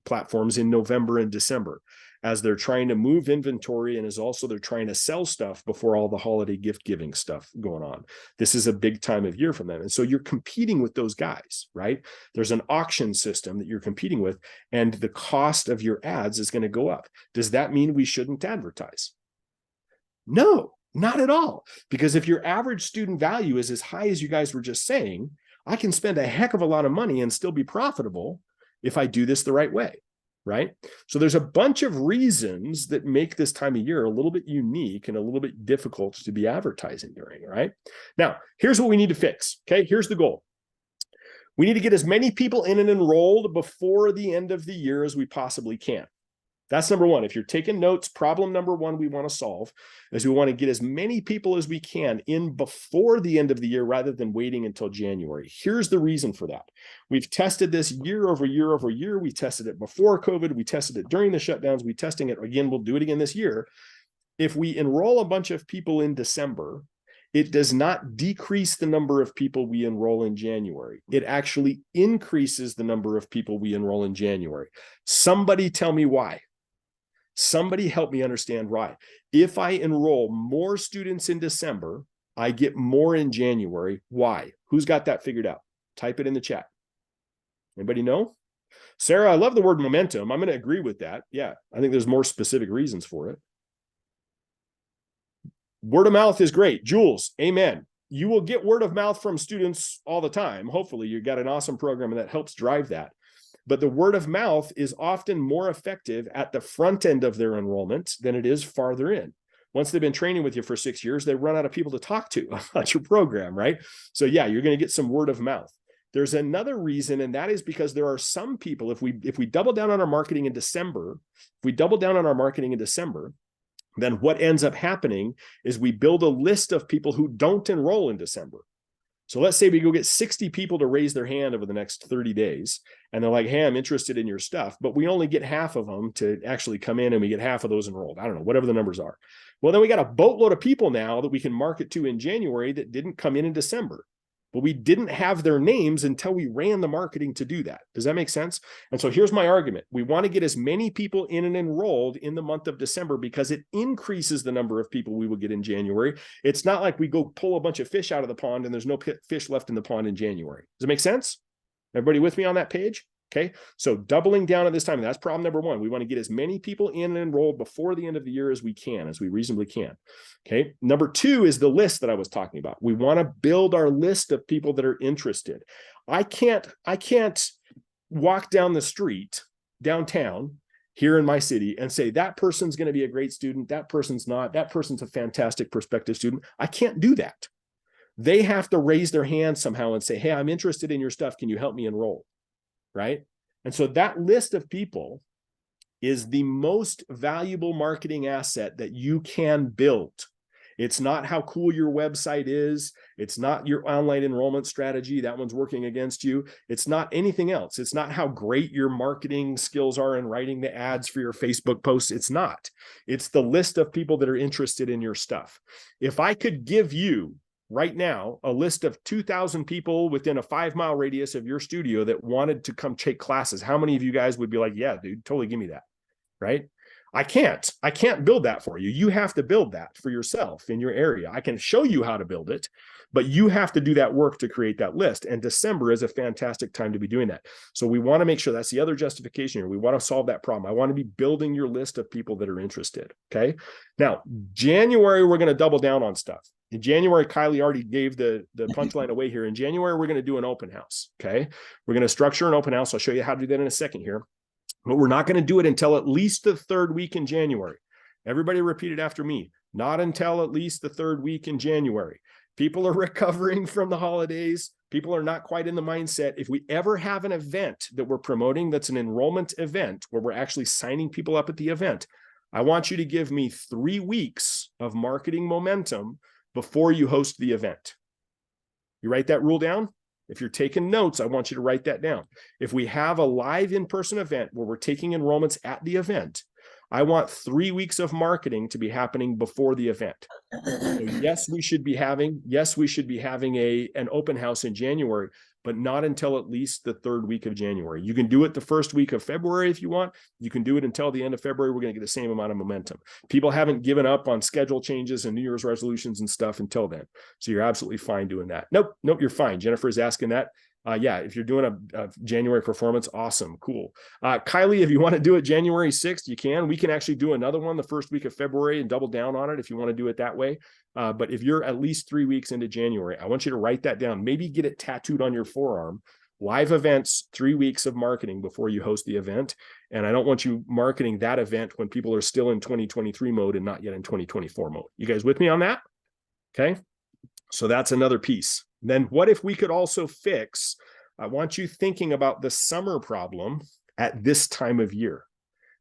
platforms in November and December as they're trying to move inventory, and as also they're trying to sell stuff before all the holiday gift giving stuff going on. This is a big time of year for them. And so you're competing with those guys, right? There's an auction system that you're competing with, and the cost of your ads is going to go up. Does that mean we shouldn't advertise? No, not at all. Because if your average student value is as high as you guys were just saying, I can spend a heck of a lot of money and still be profitable if I do this the right way. Right? So there's a bunch of reasons that make this time of year a little bit unique and a little bit difficult to be advertising during, right? Now, here's what we need to fix, okay? Here's the goal. We need to get as many people in and enrolled before the end of the year as we possibly can. That's number one. If you're taking notes, problem number one we want to solve is we want to get as many people as we can in before the end of the year rather than waiting until January. Here's the reason for that. We've tested this year over year over year. We tested it before COVID. We tested it during the shutdowns. We're testing it again. We'll do it again this year. If we enroll a bunch of people in December, it does not decrease the number of people we enroll in January. It actually increases the number of people we enroll in January. Somebody tell me why. Somebody help me understand why. If I enroll more students in December, I get more in January. Why? Who's got that figured out? Type it in the chat. Anybody know? Sarah, I love the word momentum. I'm going to agree with that. Yeah, I think there's more specific reasons for it. Word of mouth is great. Jules, amen. You will get word of mouth from students all the time. Hopefully, you got an awesome program that helps drive that. But the word of mouth is often more effective at the front end of their enrollment than it is farther in. Once they've been training with you for 6 years, they run out of people to talk to about your program, right? So yeah, you're going to get some word of mouth. There's another reason, and that is because there are some people, if we double down on our marketing in December, then what ends up happening is we build a list of people who don't enroll in December. So let's say we go get 60 people to raise their hand over the next 30 days. And they're like, hey, I'm interested in your stuff, but we only get half of them to actually come in, and we get half of those enrolled. I don't know, whatever the numbers are. Well, then we got a boatload of people now that we can market to in January that didn't come in December. But we didn't have their names until we ran the marketing to do that. Does that make sense? And so here's my argument. We want to get as many people in and enrolled in the month of December because it increases the number of people we will get in January. It's not like we go pull a bunch of fish out of the pond and there's no fish left in the pond in January. Does it make sense? Everybody with me on that page? Okay, so doubling down at this time, that's problem number one. We want to get as many people in and enrolled before the end of the year as we can, as we reasonably can. Okay, number two is the list that I was talking about. We want to build our list of people that are interested. I can't walk down the street downtown here in my city and say that person's going to be a great student, that person's not, that person's a fantastic prospective student. I can't do that. They have to raise their hand somehow and say, hey, I'm interested in your stuff. Can you help me enroll? Right? And so that list of people is the most valuable marketing asset that you can build. It's not how cool your website is. It's not your online enrollment strategy. That one's working against you. It's not anything else. It's not how great your marketing skills are in writing the ads for your Facebook posts. It's not. It's the list of people that are interested in your stuff. If I could give you right now a list of 2,000 people within a 5-mile radius of your studio that wanted to come take classes, how many of you guys would be like, yeah, dude, totally give me that, right? I can't build that for you. You have to build that for yourself in your area. I can show you how to build it, but you have to do that work to create that list. And December is a fantastic time to be doing that. So we want to make sure that's the other justification here. We want to solve that problem. I want to be building your list of people that are interested. Okay. Now, January, we're going to double down on stuff. In January, Kylie already gave the punchline away here. In January, we're going to do an open house. Okay. We're going to structure an open house. I'll show you how to do that in a second here. But we're not going to do it until at least the third week in January. Everybody repeat it after me. Not until at least the third week in January. People are recovering from the holidays. People are not quite in the mindset. If we ever have an event that we're promoting that's an enrollment event where we're actually signing people up at the event, I want you to give me 3 weeks of marketing momentum before you host the event. You write that rule down? If you're taking notes, I want you to write that down. If we have a live in-person event where we're taking enrollments at the event, I want 3 weeks of marketing to be happening before the event. So yes, we should be having an open house in January, but not until at least the third week of January. You can do it the first week of February if you want. You can do it until the end of February. We're going to get the same amount of momentum. People haven't given up on schedule changes and New Year's resolutions and stuff until then. So you're absolutely fine doing that. Nope, you're fine. Jennifer is asking that. Yeah, if you're doing a January performance, awesome, cool. Kylie, if you want to do it January 6th, you can. We can actually do another one the first week of February and double down on it if you want to do it that way. But if you're at least 3 weeks into January, I want you to write that down. Maybe get it tattooed on your forearm. Live events, 3 weeks of marketing before you host the event. And I don't want you marketing that event when people are still in 2023 mode and not yet in 2024 mode. You guys with me on that? Okay. So that's another piece. Then what if we could also fix, I want you thinking about the summer problem at this time of year.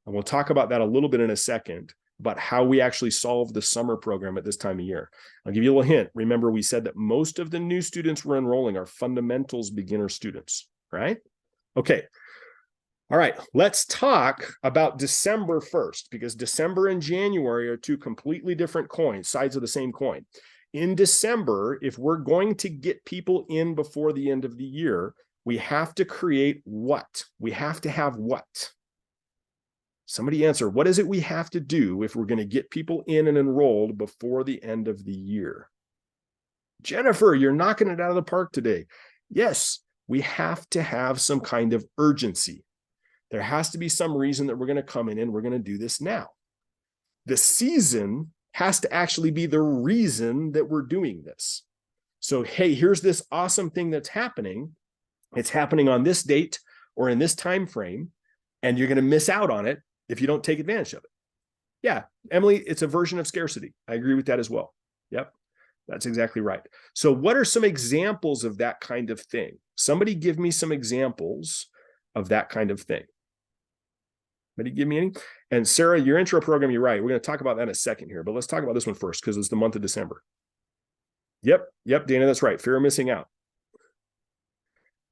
And we'll talk about that a little bit in a second, about how we actually solve the summer program at this time of year. I'll give you a little hint. Remember, we said that most of the new students we're enrolling are fundamentals beginner students, right? Okay. All right, let's talk about December first, because December and January are two completely different coins, sides of the same coin. In December, if we're going to get people in before the end of the year, we have to create what? We have to have what? Somebody answer, what is it we have to do if we're going to get people in and enrolled before the end of the year? Jennifer, you're knocking it out of the park today. Yes, we have to have some kind of urgency. There has to be some reason that we're going to come in and we're going to do this now. The season has to actually be the reason that we're doing this. So, hey, here's this awesome thing that's happening. It's happening on this date or in this time frame, and you're going to miss out on it if you don't take advantage of it. Yeah, Emily, it's a version of scarcity. I agree with that as well. Yep, that's exactly right. So what are some examples of that kind of thing? Somebody give me some examples of that kind of thing. Anybody give me any? And Sarah, your intro program, you're right. We're going to talk about that in a second here, but let's talk about this one first because it's the month of December. Yep. Yep. Dana, that's right. Fear of missing out.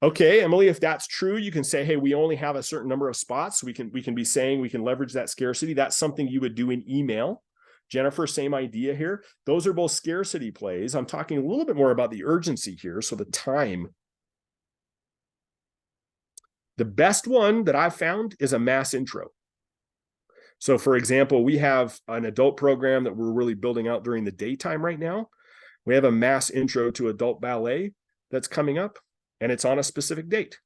Okay, Emily, if that's true, you can say, hey, we only have a certain number of spots. We can be saying we can leverage that scarcity. That's something you would do in email. Jennifer, same idea here. Those are both scarcity plays. I'm talking a little bit more about the urgency here. So the time. The best one that I've found is a mass intro. So for example, we have an adult program that we're really building out during the daytime right now. We have a mass intro to adult ballet that's coming up, and it's on a specific date.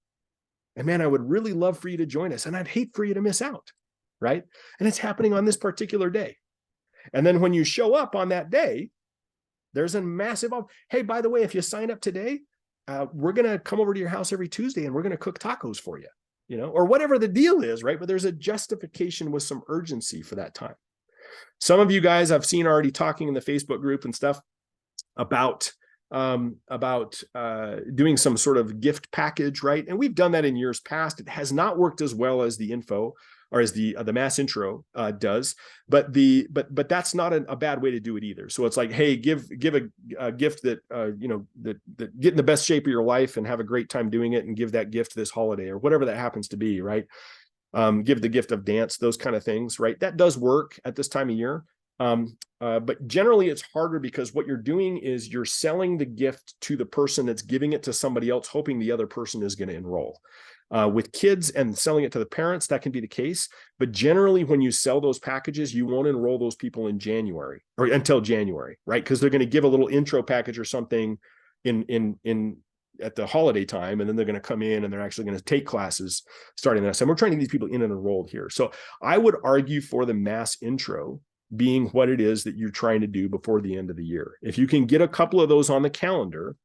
And man, I would really love for you to join us, and I'd hate for you to miss out, right? And it's happening on this particular day. And then when you show up on that day, there's a massive, hey, by the way, if you sign up today, we're going to come over to your house every Tuesday and we're going to cook tacos for you, or whatever the deal is, right? But there's a justification with some urgency for that time. Some of you guys I've seen already talking in the Facebook group and stuff about doing some sort of gift package, right? And we've done that in years past. It has not worked as well as the info or as the mass intro does, but that's not a bad way to do it either. So it's like, hey, give a gift that that get in the best shape of your life and have a great time doing it, and give that gift this holiday or whatever that happens to be, right? Give the gift of dance, those kind of things, right? That does work at this time of year. But generally it's harder because what you're doing is you're selling the gift to the person that's giving it to somebody else, hoping the other person is going to enroll. With kids and selling it to the parents, that can be the case. But generally, when you sell those packages, you won't enroll those people in January or until January, right? Because they're going to give a little intro package or something in at the holiday time, and then they're going to come in and they're actually going to take classes starting that. So we're trying to get these people in and enrolled here. So I would argue for the mass intro being what it is that you're trying to do before the end of the year. If you can get a couple of those on the calendar,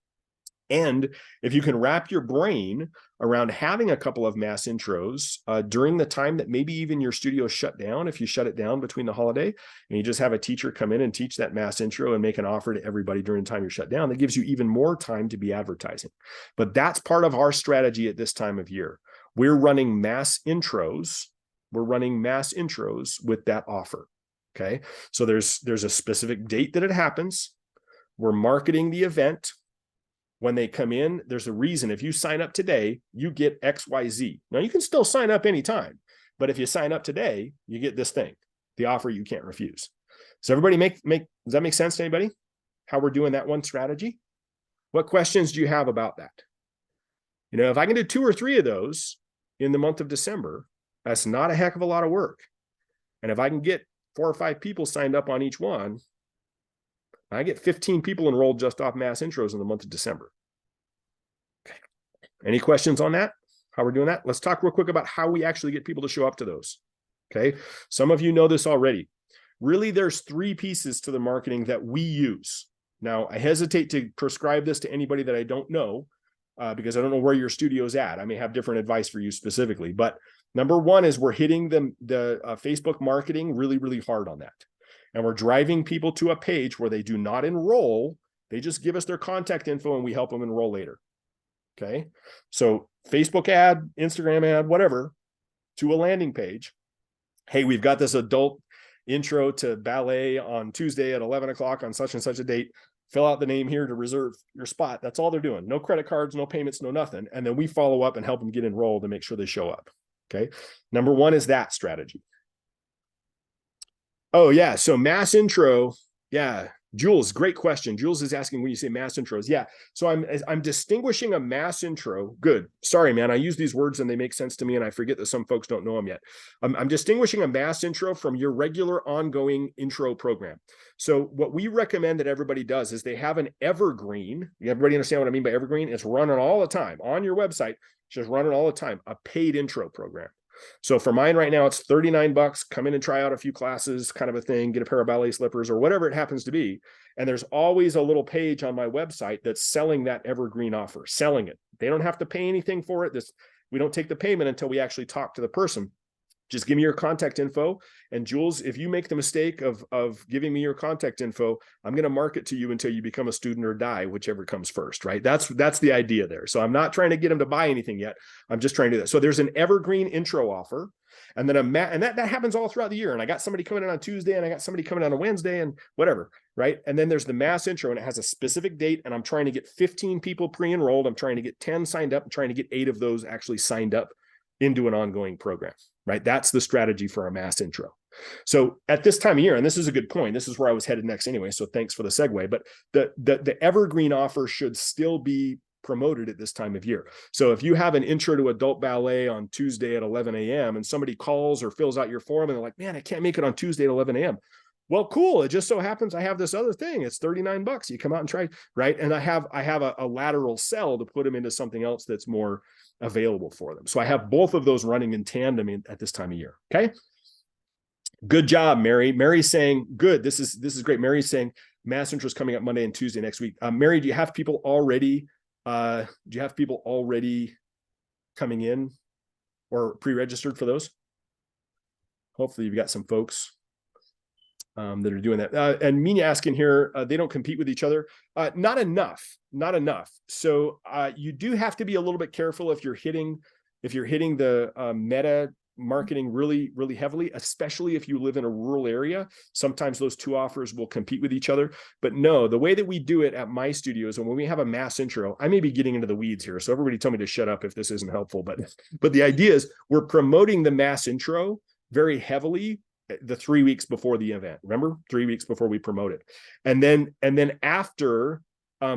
and if you can wrap your brain around having a couple of mass intros during the time that maybe even your studio is shut down, if you shut it down between the holiday and you just have a teacher come in and teach that mass intro and make an offer to everybody during the time you're shut down, that gives you even more time to be advertising. But that's part of our strategy at this time of year. We're running mass intros. We're running mass intros with that offer. Okay. So there's a specific date that it happens. We're marketing the event. When they come in, there's a reason. If you sign up today, you get XYZ. Now you can still sign up anytime, but if you sign up today, you get this thing, the offer you can't refuse. So everybody does that make sense to anybody? How we're doing that one strategy? What questions do you have about that? If I can do 2 or 3 of those in the month of December, that's not a heck of a lot of work. And if I can get 4 or 5 people signed up on each one, I get 15 people enrolled just off mass intros in the month of December. Okay. Any questions on that? How we're doing that? Let's talk real quick about how we actually get people to show up to those. Okay. Some of you know this already. Really, there's 3 pieces to the marketing that we use. Now, I hesitate to prescribe this to anybody that I don't know because I don't know where your studio's at. I may have different advice for you specifically. But number 1 is we're hitting the Facebook marketing really, really hard on that. And we're driving people to a page where they do not enroll. They just give us their contact info and we help them enroll later. Okay. So Facebook ad, Instagram ad, whatever, to a landing page. Hey, we've got this adult intro to ballet on Tuesday at 11 o'clock on such and such a date. Fill out the name here to reserve your spot. That's all they're doing. No credit cards, no payments, no nothing. And then we follow up and help them get enrolled and make sure they show up. Okay. Number 1 is that strategy. Oh, yeah. So mass intro. Yeah. Jules, great question. Jules is asking when you say mass intros. Yeah. So I'm distinguishing a mass intro. Good. Sorry, man. I use these words and they make sense to me and I forget that some folks don't know them yet. I'm distinguishing a mass intro from your regular ongoing intro program. So what we recommend that everybody does is they have an evergreen. Everybody understand what I mean by evergreen? It's running all the time on your website. Just running all the time, a paid intro program. So for mine right now, it's $39. Come in and try out a few classes, kind of a thing, get a pair of ballet slippers or whatever it happens to be. And there's always a little page on my website that's selling that evergreen offer, selling it. They don't have to pay anything for it. We don't take the payment until we actually talk to the person. Just give me your contact info. And Jules, if you make the mistake of giving me your contact info, I'm going to market to you until you become a student or die, whichever comes first, right? That's the idea there. So I'm not trying to get them to buy anything yet. I'm just trying to do that. So there's an evergreen intro offer. And then and that happens all throughout the year. And I got somebody coming in on Tuesday and I got somebody coming in on Wednesday and whatever, right? And then there's the mass intro and it has a specific date and I'm trying to get 15 people pre-enrolled. I'm trying to get 10 signed up. I'm trying to get 8 of those actually signed up into an ongoing program, right? That's the strategy for our mass intro. So at this time of year, and this is a good point, this is where I was headed next anyway, so thanks for the segue, but the evergreen offer should still be promoted at this time of year. So if you have an intro to adult ballet on Tuesday at 11 a.m. and somebody calls or fills out your form and they're like, man, I can't make it on Tuesday at 11 a.m. Well, cool. It just so happens I have this other thing. It's $39. You come out and try, right? And I have a lateral sell to put them into something else that's more available for them. So I have both of those running in tandem at this time of year. Okay. Good job, Mary. Mary's saying, good. This is great. Mary's saying mass intro is coming up Monday and Tuesday next week. Mary, do you have people already coming in or pre-registered for those? Hopefully you've got some folks that are doing that. And Mina asking here, they don't compete with each other. Not enough. So you do have to be a little bit careful if you're hitting the meta marketing really, really heavily, especially if you live in a rural area. Sometimes those two offers will compete with each other. But no, the way that we do it at my studios, and when we have a mass intro, I may be getting into the weeds here, so everybody tell me to shut up if this isn't helpful. But the idea is we're promoting the mass intro very heavily the 3 weeks before the event. Remember, 3 weeks before we promote it. And then after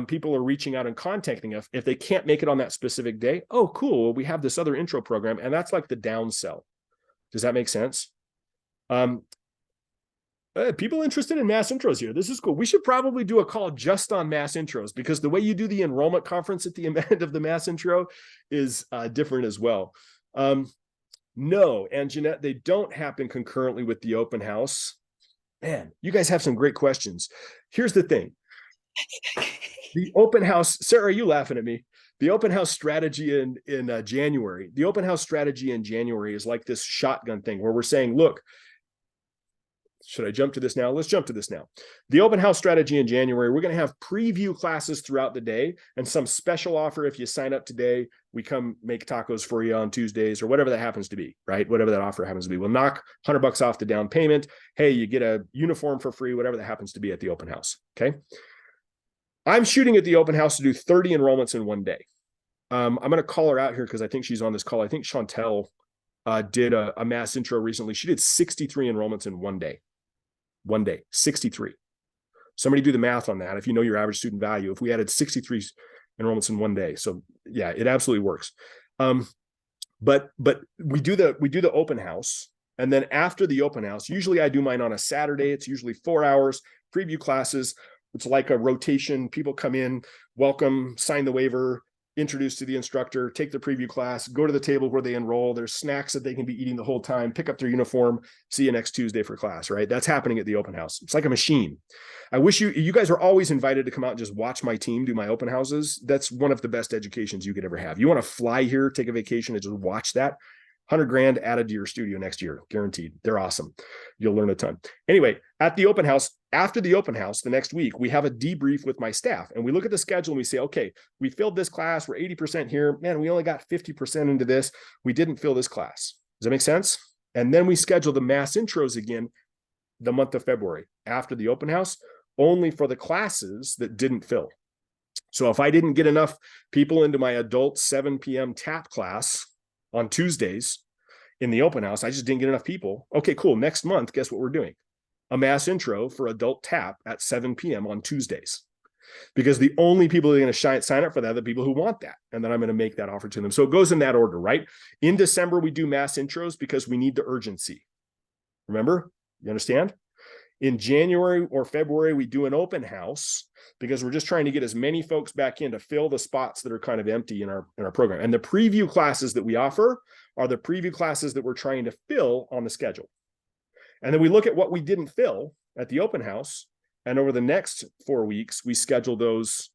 people are reaching out and contacting us, if they can't make it on that specific day, oh, cool, we have this other intro program, and that's like the downsell. Does that make sense? People interested in mass intros here. This is cool. We should probably do a call just on mass intros because the way you do the enrollment conference at the end of the mass intro is different as well. No, and Jeanette, they don't happen concurrently with the open house. Man, you guys have some great questions. Here's the thing. The open house, Sarah, are you laughing at me? The open house strategy in January, the open house strategy in January is like this shotgun thing where we're saying, look, should I jump to this now? Let's jump to this now. The open house strategy in January, we're going to have preview classes throughout the day and some special offer. If you sign up today, we come make tacos for you on Tuesdays or whatever that happens to be, right? Whatever that offer happens to be. We'll knock $100 off the down payment. Hey, you get a uniform for free, whatever that happens to be at the open house. Okay. I'm shooting at the open house to do 30 enrollments in one day. I'm going to call her out here because I think she's on this call. I think Chantel did a mass intro recently. She did 63 enrollments in one day. 63. Somebody do the math on that. If you know your average student value, if we added 63 enrollments in one day. So yeah, it absolutely works. But we do the open house. And then after the open house, usually I do mine on a Saturday. It's usually 4 hours, preview classes. It's like a rotation. People come in, welcome, sign the waiver, introduced to the instructor, take the preview class, go to the table where they enroll. There's snacks that they can be eating the whole time, pick up their uniform, see you next Tuesday for class, right? That's happening at the open house. It's like a machine. I wish you guys are always invited to come out and just watch my team do my open houses. That's one of the best educations you could ever have. You want to fly here, take a vacation and just watch that. 100 grand added to your studio next year, guaranteed. They're awesome. You'll learn a ton. Anyway, at the open house, after the open house, the next week, we have a debrief with my staff and we look at the schedule and we say, okay, we filled this class. We're 80% here. Man, we only got 50% into this. We didn't fill this class. Does that make sense? And then we schedule the mass intros again the month of February after the open house, only for the classes that didn't fill. So if I didn't get enough people into my adult 7 p.m. tap class on Tuesdays in the open house, I just didn't get enough people. Okay, cool. Next month, guess what we're doing? A mass intro for adult tap at 7 p.m. on Tuesdays. Because the only people that are going to sign up for that are the people who want that. And then I'm going to make that offer to them. So it goes in that order, right? In December, we do mass intros because we need the urgency. Remember? You understand? In January or February, we do an open house because we're just trying to get as many folks back in to fill the spots that are kind of empty in our program. And the preview classes that we offer are the preview classes that we're trying to fill on the schedule. And then we look at what we didn't fill at the open house. And over the next 4 weeks, we schedule those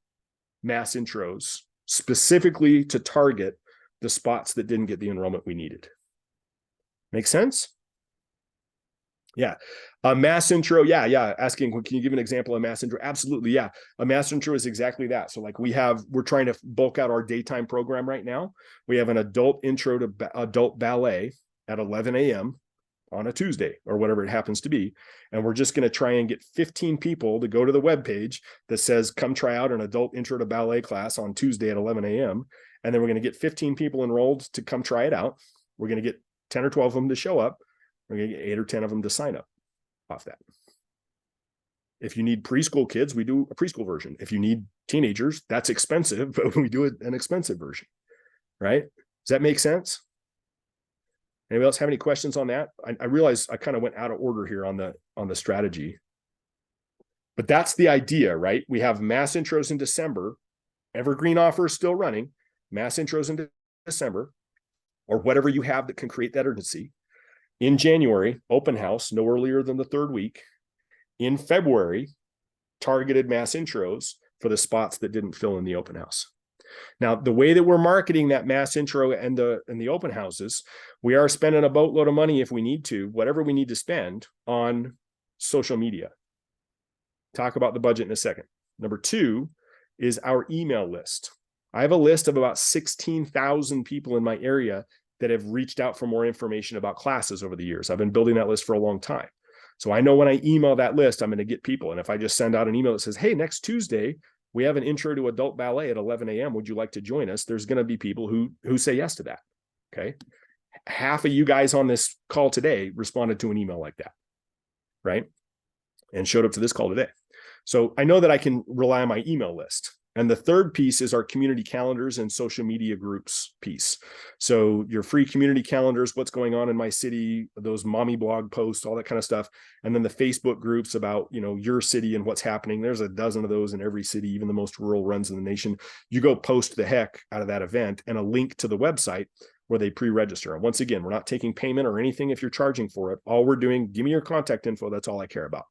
mass intros specifically to target the spots that didn't get the enrollment we needed. Make sense? Yeah. A mass intro. Yeah. Asking, can you give an example of a mass intro? Absolutely. Yeah. A mass intro is exactly that. So like we're trying to bulk out our daytime program right now. We have an adult intro to adult ballet at 11 a.m. on a Tuesday or whatever it happens to be. And we're just going to try and get 15 people to go to the webpage that says, come try out an adult intro to ballet class on Tuesday at 11 a.m. And then we're going to get 15 people enrolled to come try it out. We're going to get 10 or 12 of them to show up. We're going to get 8 or 10 of them to sign up off that. If you need preschool kids, we do a preschool version. If you need teenagers, that's expensive, but we do an expensive version, right? Does that make sense? Anybody else have any questions on that? I realize I kind of went out of order here on the strategy, but that's the idea, right? We have mass intros in December, evergreen offers still running, mass intros in December, or whatever you have that can create that urgency. In January, open house, no earlier than the 3rd week. In February, targeted mass intros for the spots that didn't fill in the open house. Now, the way that we're marketing that mass intro and the open houses, we are spending a boatload of money if we need to, whatever we need to spend on social media. Talk about the budget in a second. Number 2 is our email list. I have a list of about 16,000 people in my area that have reached out for more information about classes over the years. I've been building that list for a long time. So I know when I email that list, I'm going to get people. And if I just send out an email that says, hey, next Tuesday, we have an intro to adult ballet at 11 a.m. Would you like to join us? There's going to be people who say yes to that. Okay. Half of you guys on this call today responded to an email like that, right? And showed up to this call today. So I know that I can rely on my email list. And the third piece is our community calendars and social media groups piece. So your free community calendars, what's going on in my city, those mommy blog posts, all that kind of stuff. And then the Facebook groups about, your city and what's happening. There's a dozen of those in every city, even the most rural runs in the nation. You go post the heck out of that event and a link to the website where they pre-register. And once again, we're not taking payment or anything if you're charging for it. All we're doing, give me your contact info. That's all I care about.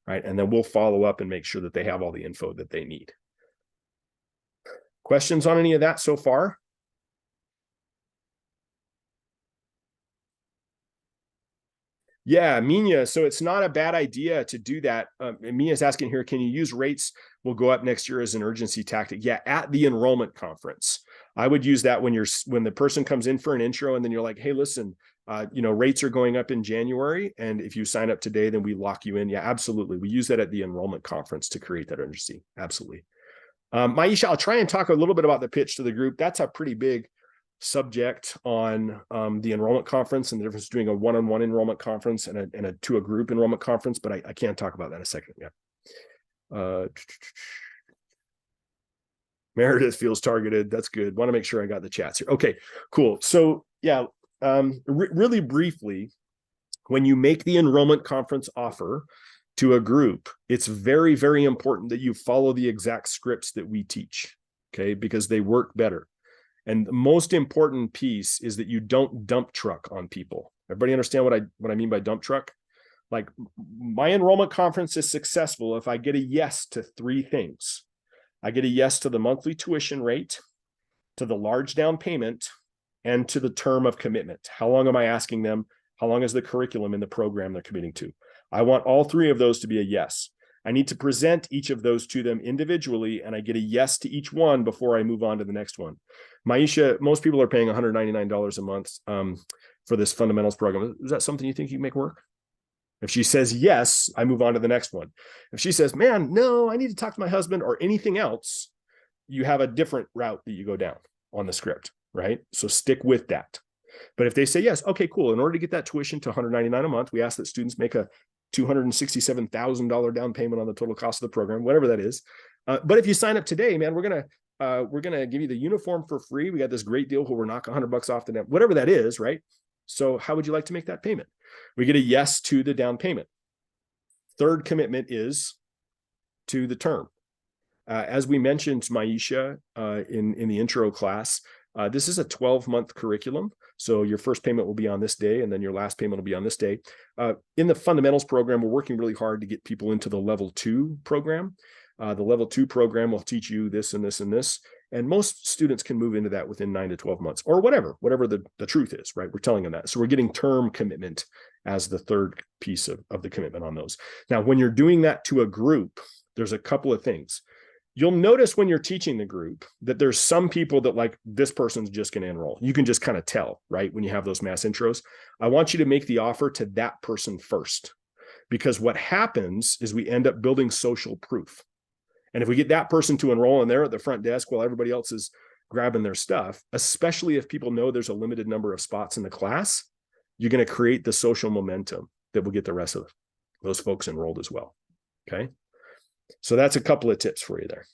Right. And then we'll follow up and make sure that they have all the info that they need. Questions on any of that so far? Yeah, Mina. So it's not a bad idea to do that. Mina's asking here, can you use rates will go up next year as an urgency tactic? Yeah, at the enrollment conference. I would use that when the person comes in for an intro and then you're like, hey, listen, rates are going up in January. And if you sign up today, then we lock you in. Yeah, absolutely. We use that at the enrollment conference to create that urgency. Absolutely. Maisha, I'll try and talk a little bit about the pitch to the group. That's a pretty big subject on the enrollment conference and the difference between a one-on-one enrollment conference and a group enrollment conference, but I can't talk about that in a second. Yeah. Meredith feels targeted. That's good. Want to make sure I got the chats here. Okay, cool. So yeah, really briefly, when you make the enrollment conference offer to a group, it's very, very important that you follow the exact scripts that we teach, okay? Because they work better. And the most important piece is that you don't dump truck on people. Everybody understand what I mean by dump truck? Like, my enrollment conference is successful if I get a yes to 3 things. I get a yes to the monthly tuition rate, to the large down payment, and to the term of commitment. How long am I asking them? How long is the curriculum in the program they're committing to? I want all 3 of those to be a yes. I need to present each of those to them individually, and I get a yes to each one before I move on to the next one. Maisha, most people are paying $199 a month for this fundamentals program. Is that something you think you can make work? If she says yes, I move on to the next one. If she says, man, no, I need to talk to my husband or anything else, you have a different route that you go down on the script, right? So stick with that. But if they say yes, okay, cool. In order to get that tuition to $199 a month, we ask that students make a $267,000 down payment on the total cost of the program, whatever that is. But if you sign up today, man, we're gonna give you the uniform for free. We got this great deal where we're knocking $100 off the net, whatever that is, right? So how would you like to make that payment? We get a yes to the down payment. Third commitment is to the term. As we mentioned, Maisha, in the intro class, this is a 12-month curriculum. So your first payment will be on this day, and then your last payment will be on this day. In the fundamentals program, we're working really hard to get people into the level 2 program. The level 2 program will teach you this and this and this. And most students can move into that within 9 to 12 months or whatever the truth is, right? We're telling them that. So we're getting term commitment as the third piece of the commitment on those. Now, when you're doing that to a group, there's a couple of things. You'll notice when you're teaching the group that there's some people that like, this person's just going to enroll. You can just kind of tell, right? When you have those mass intros, I want you to make the offer to that person first, because what happens is we end up building social proof. And if we get that person to enroll and they're at the front desk while everybody else is grabbing their stuff, especially if people know there's a limited number of spots in the class, you're going to create the social momentum that will get the rest of those folks enrolled as well. Okay. So that's a couple of tips for you there.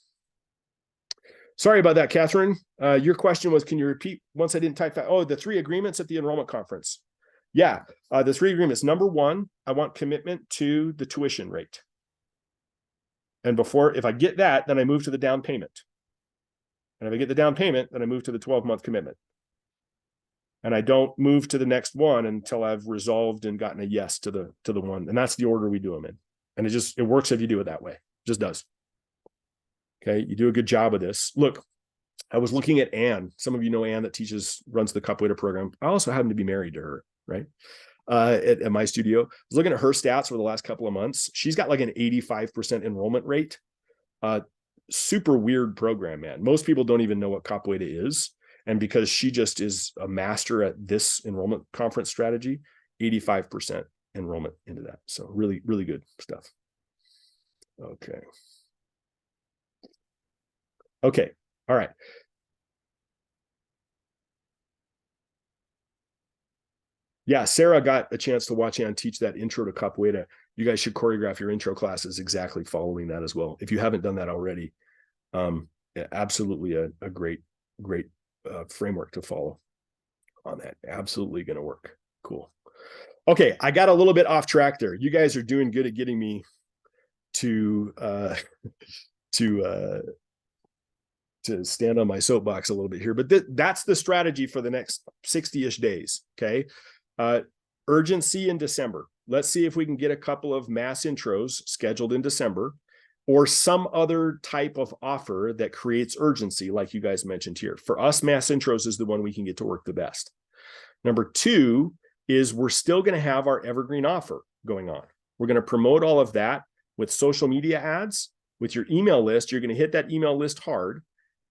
Sorry about that, Catherine. Your question was, can you repeat once I didn't type that? Oh, the 3 agreements at the enrollment conference. Yeah, the 3 agreements. Number 1, I want commitment to the tuition rate. And if I get that, then I move to the down payment. And if I get the down payment, then I move to the 12-month commitment. And I don't move to the next one until I've resolved and gotten a yes to the one. And that's the order we do them in. And it works if you do it that way. Just does. Okay, you do a good job of this. Look, I was looking at Anne. Some of you know Anne that runs the Capoeira program. I also happen to be married to her, right? At my studio. I was looking at her stats for the last couple of months. She's got like an 85% enrollment rate. Super weird program, man. Most people don't even know what Capoeira is. And because she just is a master at this enrollment conference strategy, 85% enrollment into that. So really, really good stuff. Okay. Okay. All right. Yeah, Sarah got a chance to watch Ann teach that intro to Capoeira. You guys should choreograph your intro classes exactly following that as well. If you haven't done that already, absolutely a great framework to follow on that. Absolutely going to work. Cool. Okay, I got a little bit off track there. You guys are doing good at getting me to stand on my soapbox a little bit here, but that's the strategy for the next 60-ish days. Okay. Urgency in December. Let's see if we can get a couple of mass intros scheduled in December, or some other type of offer that creates urgency, like you guys mentioned here. For us, mass intros is the one we can get to work the best. Number 2 is we're still going to have our evergreen offer going on. We're going to promote all of that with social media ads, with your email list. You're going to hit that email list hard,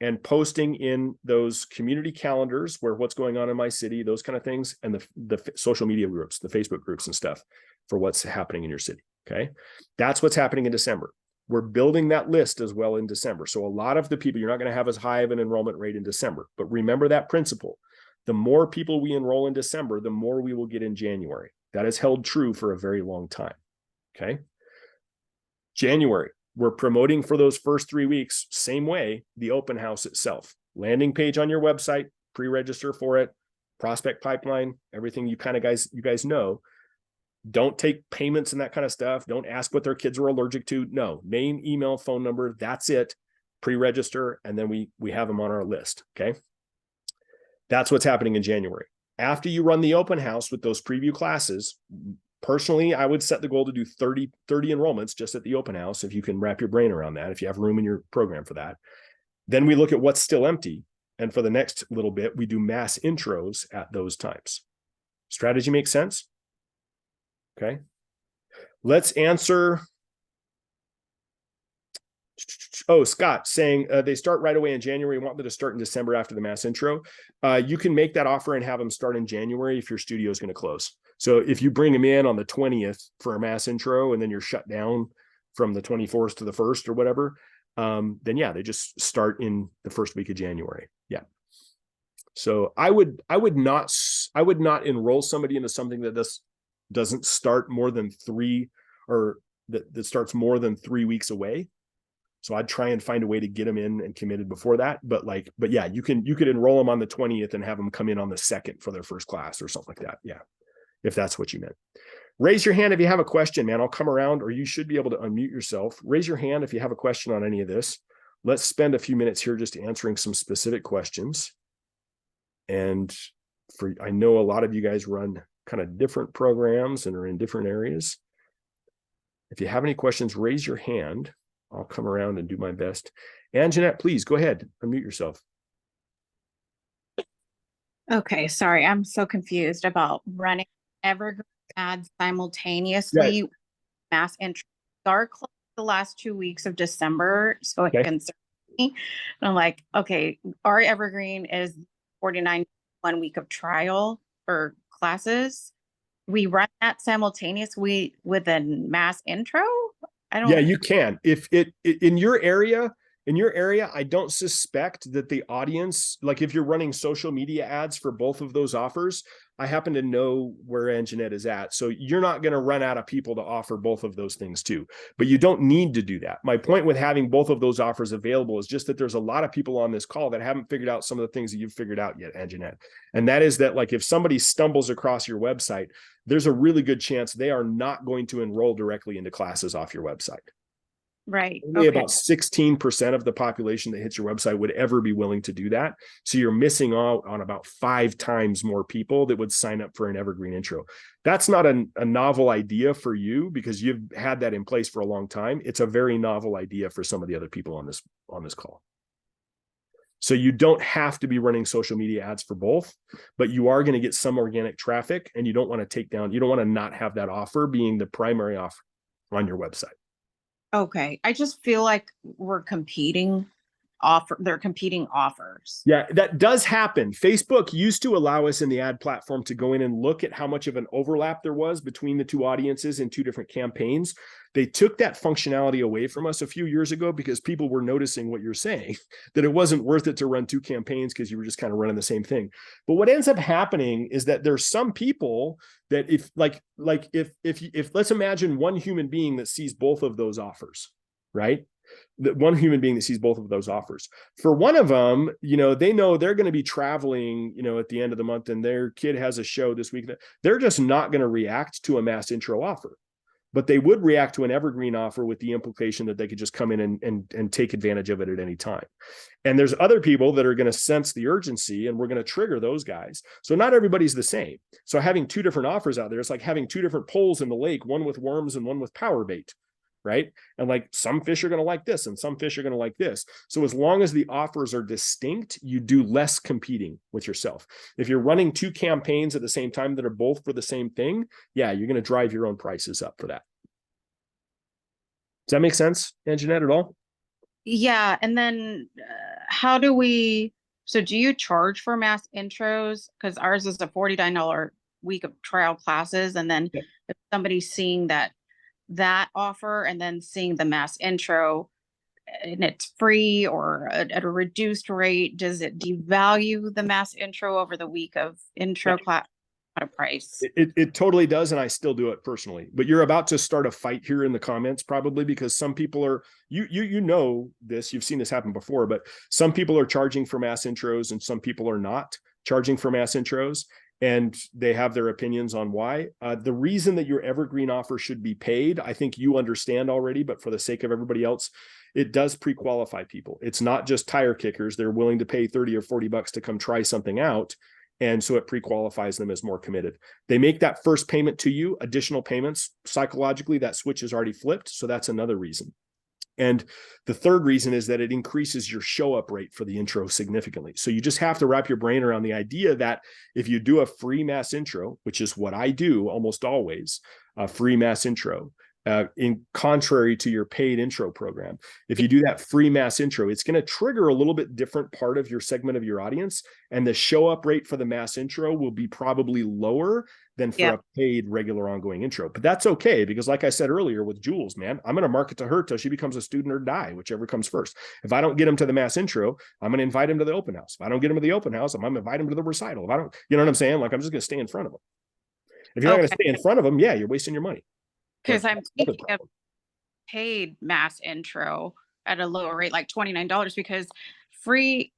and posting in those community calendars where what's going on in my city, those kind of things, and the social media groups, the Facebook groups and stuff for what's happening in your city. Okay. That's what's happening in December. We're building that list as well in December. So a lot of the people, you're not going to have as high of an enrollment rate in December, but remember that principle. The more people we enroll in December, the more we will get in January. That has held true for a very long time. Okay. January, we're promoting for those first 3 weeks, same way, the open house itself. Landing page on your website, pre-register for it, prospect pipeline, everything you guys know. Don't take payments and that kind of stuff. Don't ask what their kids are allergic to. No, name, email, phone number, that's it. Pre-register, and then we have them on our list, okay? That's what's happening in January. After you run the open house with those preview classes, personally, I would set the goal to do 30 enrollments just at the open house, if you can wrap your brain around that, if you have room in your program for that. Then we look at what's still empty. And for the next little bit, we do mass intros at those times. Strategy makes sense? Okay. Let's answer. Oh, Scott saying they start right away in January. Want them to start in December after the mass intro. You can make that offer and have them start in January if your studio is going to close. So if you bring them in on the 20th for a mass intro and then you're shut down from the 24th to the 1st or whatever, then yeah, they just start in the first week of January. Yeah. So I would not enroll somebody into something that doesn't start more than 3, or that starts more than 3 weeks away. So I'd try and find a way to get them in and committed before that. But yeah, you could enroll them on the 20th and have them come in on the 2nd for their first class or something like that. Yeah. If that's what you meant. Raise your hand if you have a question, man. I'll come around, or you should be able to unmute yourself. Raise your hand if you have a question on any of this. Let's spend a few minutes here just answering some specific questions. And I know a lot of you guys run kind of different programs and are in different areas. If you have any questions, raise your hand. I'll come around and do my best. And Jeanette, please go ahead, unmute yourself. Okay, sorry, I'm so confused about running evergreen ads simultaneously. Mass intro are closed the last 2 weeks of December, so it can serve And I'm like, okay, our evergreen is 49 1 week of trial for classes. We run that simultaneously with a mass intro. I Yeah, don't. you can. If in your area, I don't suspect that the audience, like if you're running social media ads for both of those offers, I happen to know where Anjanette is at. So you're not going to run out of people to offer both of those things too. But you don't need to do that. My point with having both of those offers available is just that there's a lot of people on this call that haven't figured out some of the things that you've figured out yet, Anjanette. And that is that, like, if somebody stumbles across your website, there's a really good chance they are not going to enroll directly into classes off your website. Right. Only Okay. about 16% of the population that hits your website would ever be willing to do that. So you're missing out on about 5 times more people that would sign up for an evergreen intro. That's not a novel idea for you because you've had that in place for a long time. It's a very novel idea for some of the other people on this call. So you don't have to be running social media ads for both, but you are going to get some organic traffic, and you don't want to not have that offer being the primary offer on your website. Okay. I just feel like they're competing offers. Yeah, that does happen. Facebook used to allow us in the ad platform to go in and look at how much of an overlap there was between the two audiences in 2 different campaigns. They took that functionality away from us a few years ago because people were noticing what you're saying, that it wasn't worth it to run 2 campaigns because you were just kind of running the same thing. But what ends up happening is that there's some people that if let's imagine one human being that sees both of those offers, right? That one human being that sees both of those offers. For one of them, they know they're going to be traveling, at the end of the month, and their kid has a show this week. They're just not going to react to a mass intro offer, but they would react to an evergreen offer with the implication that they could just come in and take advantage of it at any time. And there's other people that are going to sense the urgency, and we're going to trigger those guys. So not everybody's the same. So having 2 different offers out there, it's like having 2 different poles in the lake, one with worms and one with power bait. Right. And like some fish are going to like this and some fish are going to like this. So as long as the offers are distinct, you do less competing with yourself. If you're running 2 campaigns at the same time that are both for the same thing, yeah, you're going to drive your own prices up for that. Does that make sense, Anjanette, at all? Yeah. And then so do you charge for mass intros? Because ours is a $49 week of trial classes. And then if somebody's seeing that offer and then seeing the mass intro and it's free or at a reduced rate, does it devalue the mass intro over the week of intro class at a price? It totally does, and I still do it personally. But you're about to start a fight here in the comments, probably because some people are you know this, you've seen this happen before, but some people are charging for mass intros and some people are not charging for mass intros. And they have their opinions on why. The reason that your evergreen offer should be paid, I think you understand already, but for the sake of everybody else, it does pre-qualify people. It's not just tire kickers. They're willing to pay 30 or 40 bucks to come try something out. And so it pre-qualifies them as more committed. They make that first payment to you, additional payments. Psychologically, that switch is already flipped. So that's another reason. And the third reason is that it increases your show up rate for the intro significantly. So you just have to wrap your brain around the idea that if you do a free mass intro, which is what I do almost always, a free mass intro, in contrary to your paid intro program, if you do that free mass intro, it's going to trigger a little bit different part of your segment of your audience. And the show up rate for the mass intro will be probably lower than for a paid regular ongoing intro. But that's okay, because like I said earlier with Jules, man, I'm going to market to her till she becomes a student or die, whichever comes first. If I don't get him to the mass intro, I'm going to invite him to the open house. If I don't get him to the open house, I'm going to invite him to the recital. If I don't, you know what I'm saying? Like, I'm just going to stay in front of him. If you're not going to stay in front of him, yeah, you're wasting your money. Because I'm thinking of paid mass intro at a lower rate, like $29, because free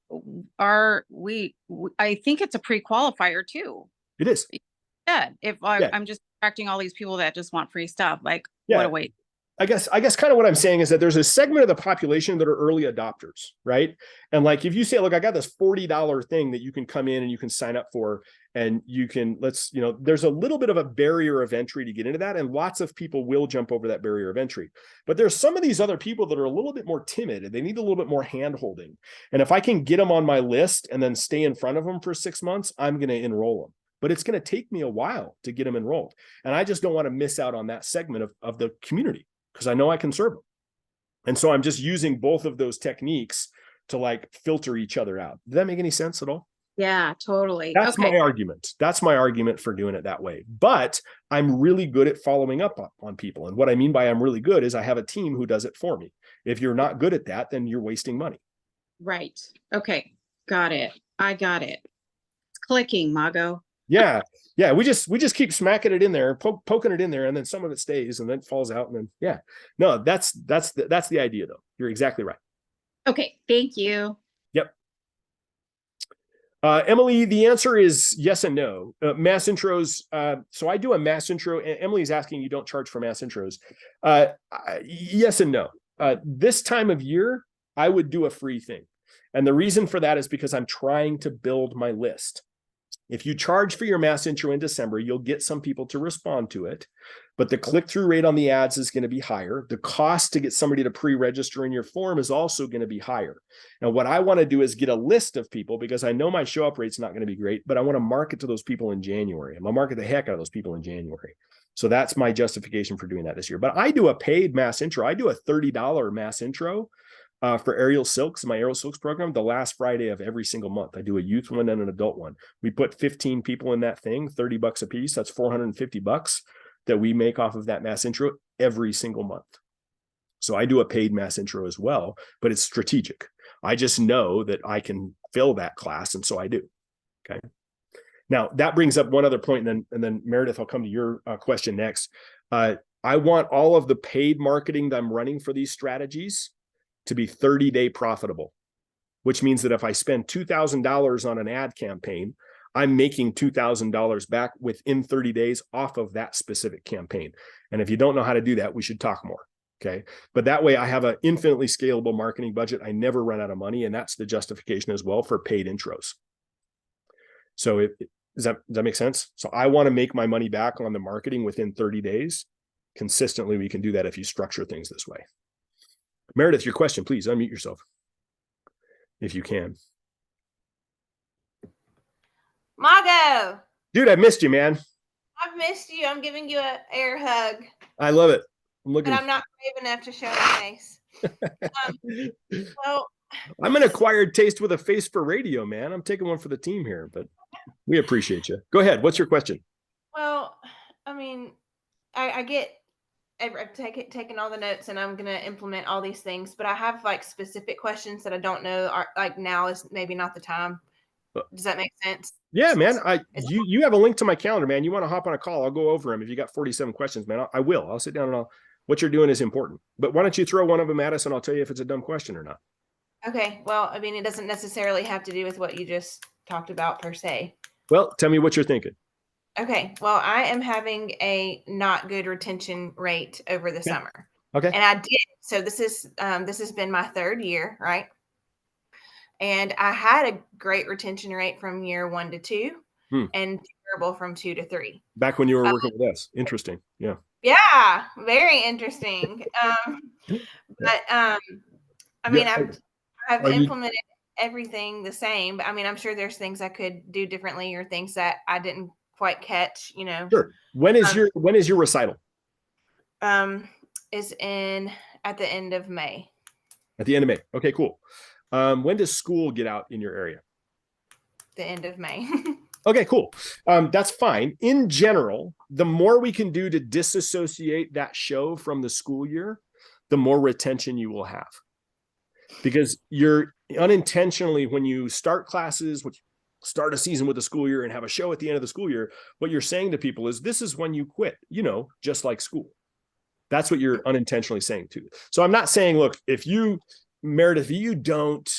I think it's a pre-qualifier too. It is. Yeah. If I'm just attracting all these people that just want free stuff, like what a waste. I guess kind of what I'm saying is that there's a segment of the population that are early adopters, right? And like, if you say, look, I got this $40 thing that you can come in and you can sign up for, and you can, there's a little bit of a barrier of entry to get into that. And lots of people will jump over that barrier of entry. But there's some of these other people that are a little bit more timid and they need a little bit more hand holding. And if I can get them on my list and then stay in front of them for 6 months, I'm going to enroll them. But it's going to take me a while to get them enrolled. And I just don't want to miss out on that segment of the community, because I know I can serve them. And so I'm just using both of those techniques to like filter each other out. Does that make any sense at all? Yeah, totally. That's Okay. my argument. That's my argument for doing it that way. But I'm really good at following up on people. And what I mean by I'm really good is I have a team who does it for me. If you're not good at that, then you're wasting money. Right. Okay. Got it. I got it. It's clicking, Mago. Yeah. Yeah. We just keep smacking it in there, poking it in there, and then some of it stays and then falls out. And then, yeah. No, that's the idea though. You're exactly right. Okay. Thank you. Yep. Emily, the answer is yes and no. Mass intros. So I do a mass intro. Emily's asking you don't charge for mass intros. Yes and no. This time of year, I would do a free thing. And the reason for that is because I'm trying to build my list. If you charge for your mass intro in December, you'll get some people to respond to it, but the click-through rate on the ads is going to be higher. The cost to get somebody to pre-register in your form is also going to be higher. Now, what I want to do is get a list of people because I know my show-up rate's not going to be great, but I want to market to those people in January. I'm going to market the heck out of those people in January. So that's my justification for doing that this year. But I do a paid mass intro. I do a $30 mass intro for Aerial Silks, my Aerial Silks program, the last Friday of every single month. I do a youth one and an adult one. We put 15 people in that thing, $30 a piece. That's $450 that we make off of that mass intro every single month. So I do a paid mass intro as well, but it's strategic. I just know that I can fill that class, and so I do. Okay. Now that brings up one other point, and then Meredith, I'll come to your question next. I want all of the paid marketing that I'm running for these strategies to be 30-day profitable, which means that if I spend $2,000 on an ad campaign, I'm making $2,000 back within 30 days off of that specific campaign. And if you don't know how to do that, we should talk more. Okay. But that way I have an infinitely scalable marketing budget. I never run out of money. And that's the justification as well for paid intros. So does that make sense? So I want to make my money back on the marketing within 30 days. Consistently, we can do that if you structure things this way. Meredith, your question, please unmute yourself if you can. Mago, dude, I missed you, man. I've missed you. I'm giving you an air hug. I love it. But I'm not brave enough to show my face. Well, I'm an acquired taste with a face for radio, man. I'm taking one for the team here, but we appreciate you. Go ahead. What's your question? Well, I mean, I get. I've taken all the notes and I'm going to implement all these things, but I have like specific questions that I don't know are like now is maybe not the time. Does that make sense? Yeah, man. You have a link to my calendar, man. You want to hop on a call? I'll go over them. If you got 47 questions, man, I will. I'll sit down and what you're doing is important, but why don't you throw one of them at us and I'll tell you if it's a dumb question or not. Okay. Well, I mean, it doesn't necessarily have to do with what you just talked about per se. Well, tell me what you're thinking. Okay. Well, I am having a not good retention rate over the summer. Okay. And I did. So this has been my third year, right? And I had a great retention rate from year 1 to 2 and terrible from 2 to 3. Back when you were working with us. Interesting. Yeah. Yeah. Very interesting. But I mean, I've implemented everything the same, but I mean, I'm sure there's things I could do differently or things that I didn't quite catch, you know. Sure. When is your recital? Is at the end of May. At the end of May. Okay, cool. When does school get out in your area? The end of May. Okay, cool. That's fine. In general, the more we can do to disassociate that show from the school year, the more retention you will have. Because you're unintentionally, when you start classes, when you start a season with the school year and have a show at the end of the school year, what you're saying to people is, this is when you quit, just like school. That's what you're unintentionally saying to. So I'm not saying, look, Meredith, if you don't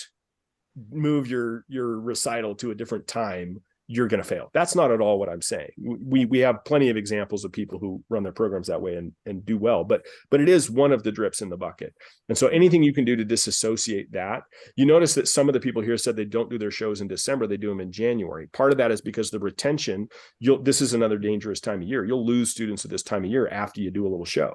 move your recital to a different time, you're going to fail. That's not at all what I'm saying. We have plenty of examples of people who run their programs that way and do well, but it is one of the drips in the bucket. And so anything you can do to disassociate that, you notice that some of the people here said they don't do their shows in December, they do them in January. Part of that is because the retention, this is another dangerous time of year. You'll lose students at this time of year after you do a little show.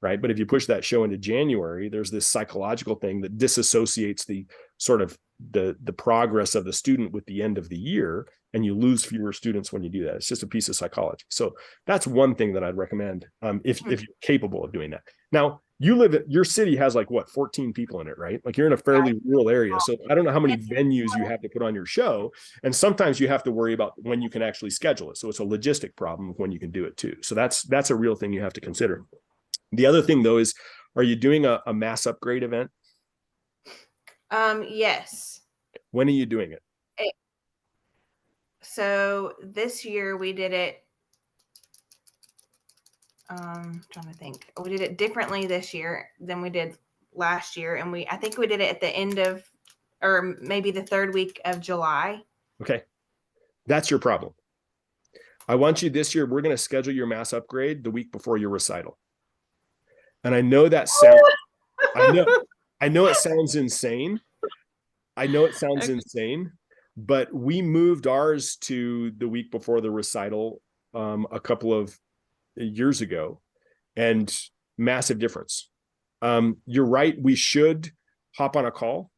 Right. But if you push that show into January, there's this psychological thing that disassociates the sort of the progress of the student with the end of the year, and you lose fewer students when you do that. It's just a piece of psychology. So that's one thing that I'd recommend if you're capable of doing that. Now, your city has like what, 14 people in it, right? Like you're in a fairly rural area. So I don't know how many venues you have to put on your show. And sometimes you have to worry about when you can actually schedule it. So it's a logistic problem of when you can do it too. So that's a real thing you have to consider. The other thing though is, are you doing a mass upgrade event? Yes. When are you doing it? So this year we did it. Trying to think. We did it differently this year than we did last year, and I think we did it at the end of, or maybe the third week of July. Okay, that's your problem. I want you this year. We're going to schedule your mass upgrade the week before your recital. And I know that sounds. I know it sounds insane. I know it sounds insane, but we moved ours to the week before the recital a couple of years ago, and massive difference. You're right. We should hop on a call,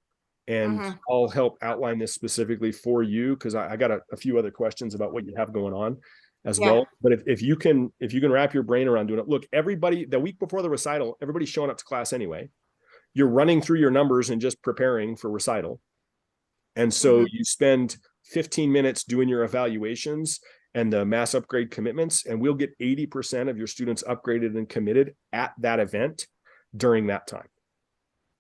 and I'll help outline this specifically for you, because I got a few other questions about what you have going on as well. But if you can wrap your brain around doing it, look, everybody, the week before the recital, everybody's showing up to class anyway. You're running through your numbers and just preparing for recital. And so you spend 15 minutes doing your evaluations and the mass upgrade commitments, and we'll get 80% of your students upgraded and committed at that event during that time.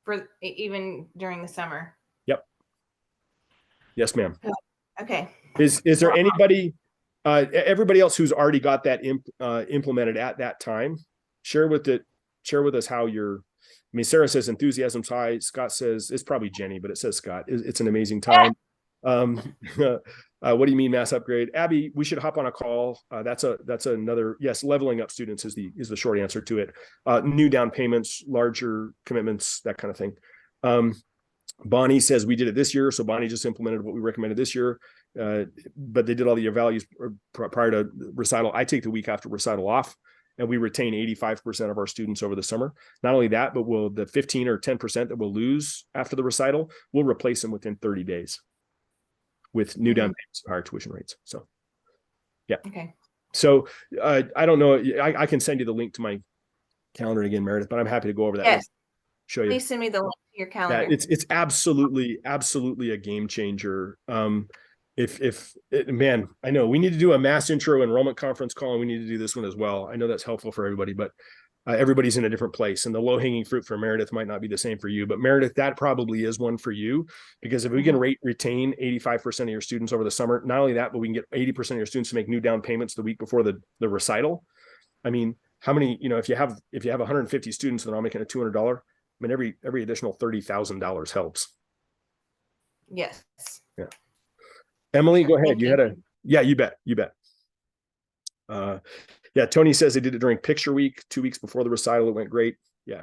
For even during the summer. Yep. Yes, ma'am. Okay. Is there anybody, everybody else who's already got that implemented at that time? Share with us how you're. I mean, Sarah says enthusiasm's high. Scott says it's probably Jenny, but it says Scott. It's an amazing time. What do you mean mass upgrade? Abby, we should hop on a call. That's another, yes, leveling up students is the short answer to it. New down payments, larger commitments, that kind of thing. Bonnie says we did it this year. So Bonnie just implemented what we recommended this year. But they did all the values prior to recital. I take the week after recital off, and we retain 85% of our students over the summer. Not only that, but the 15 or 10% that we'll lose after the recital, we'll replace them within 30 days with new down payments and higher tuition rates. So, yeah. Okay. So I don't know. I can send you the link to my calendar again, Meredith, but I'm happy to go over that. Yes. Show you. Please send me the link to your calendar. Yeah, it's absolutely a game changer. Man, I know we need to do a mass intro enrollment conference call, and we need to do this one as well. I know that's helpful for everybody, but everybody's in a different place, and the low hanging fruit for Meredith might not be the same for you, but Meredith, that probably is one for you, because if we can retain 85% of your students over the summer, not only that, but we can get 80% of your students to make new down payments the week before the recital. I mean, how many, if you have 150 students that are all making a $200, I mean, every additional $30,000 helps. Yes. Yeah. Emily, go ahead. Yeah, you bet. Yeah, Tony says they did it during picture week, 2 weeks before the recital. It went great. Yeah.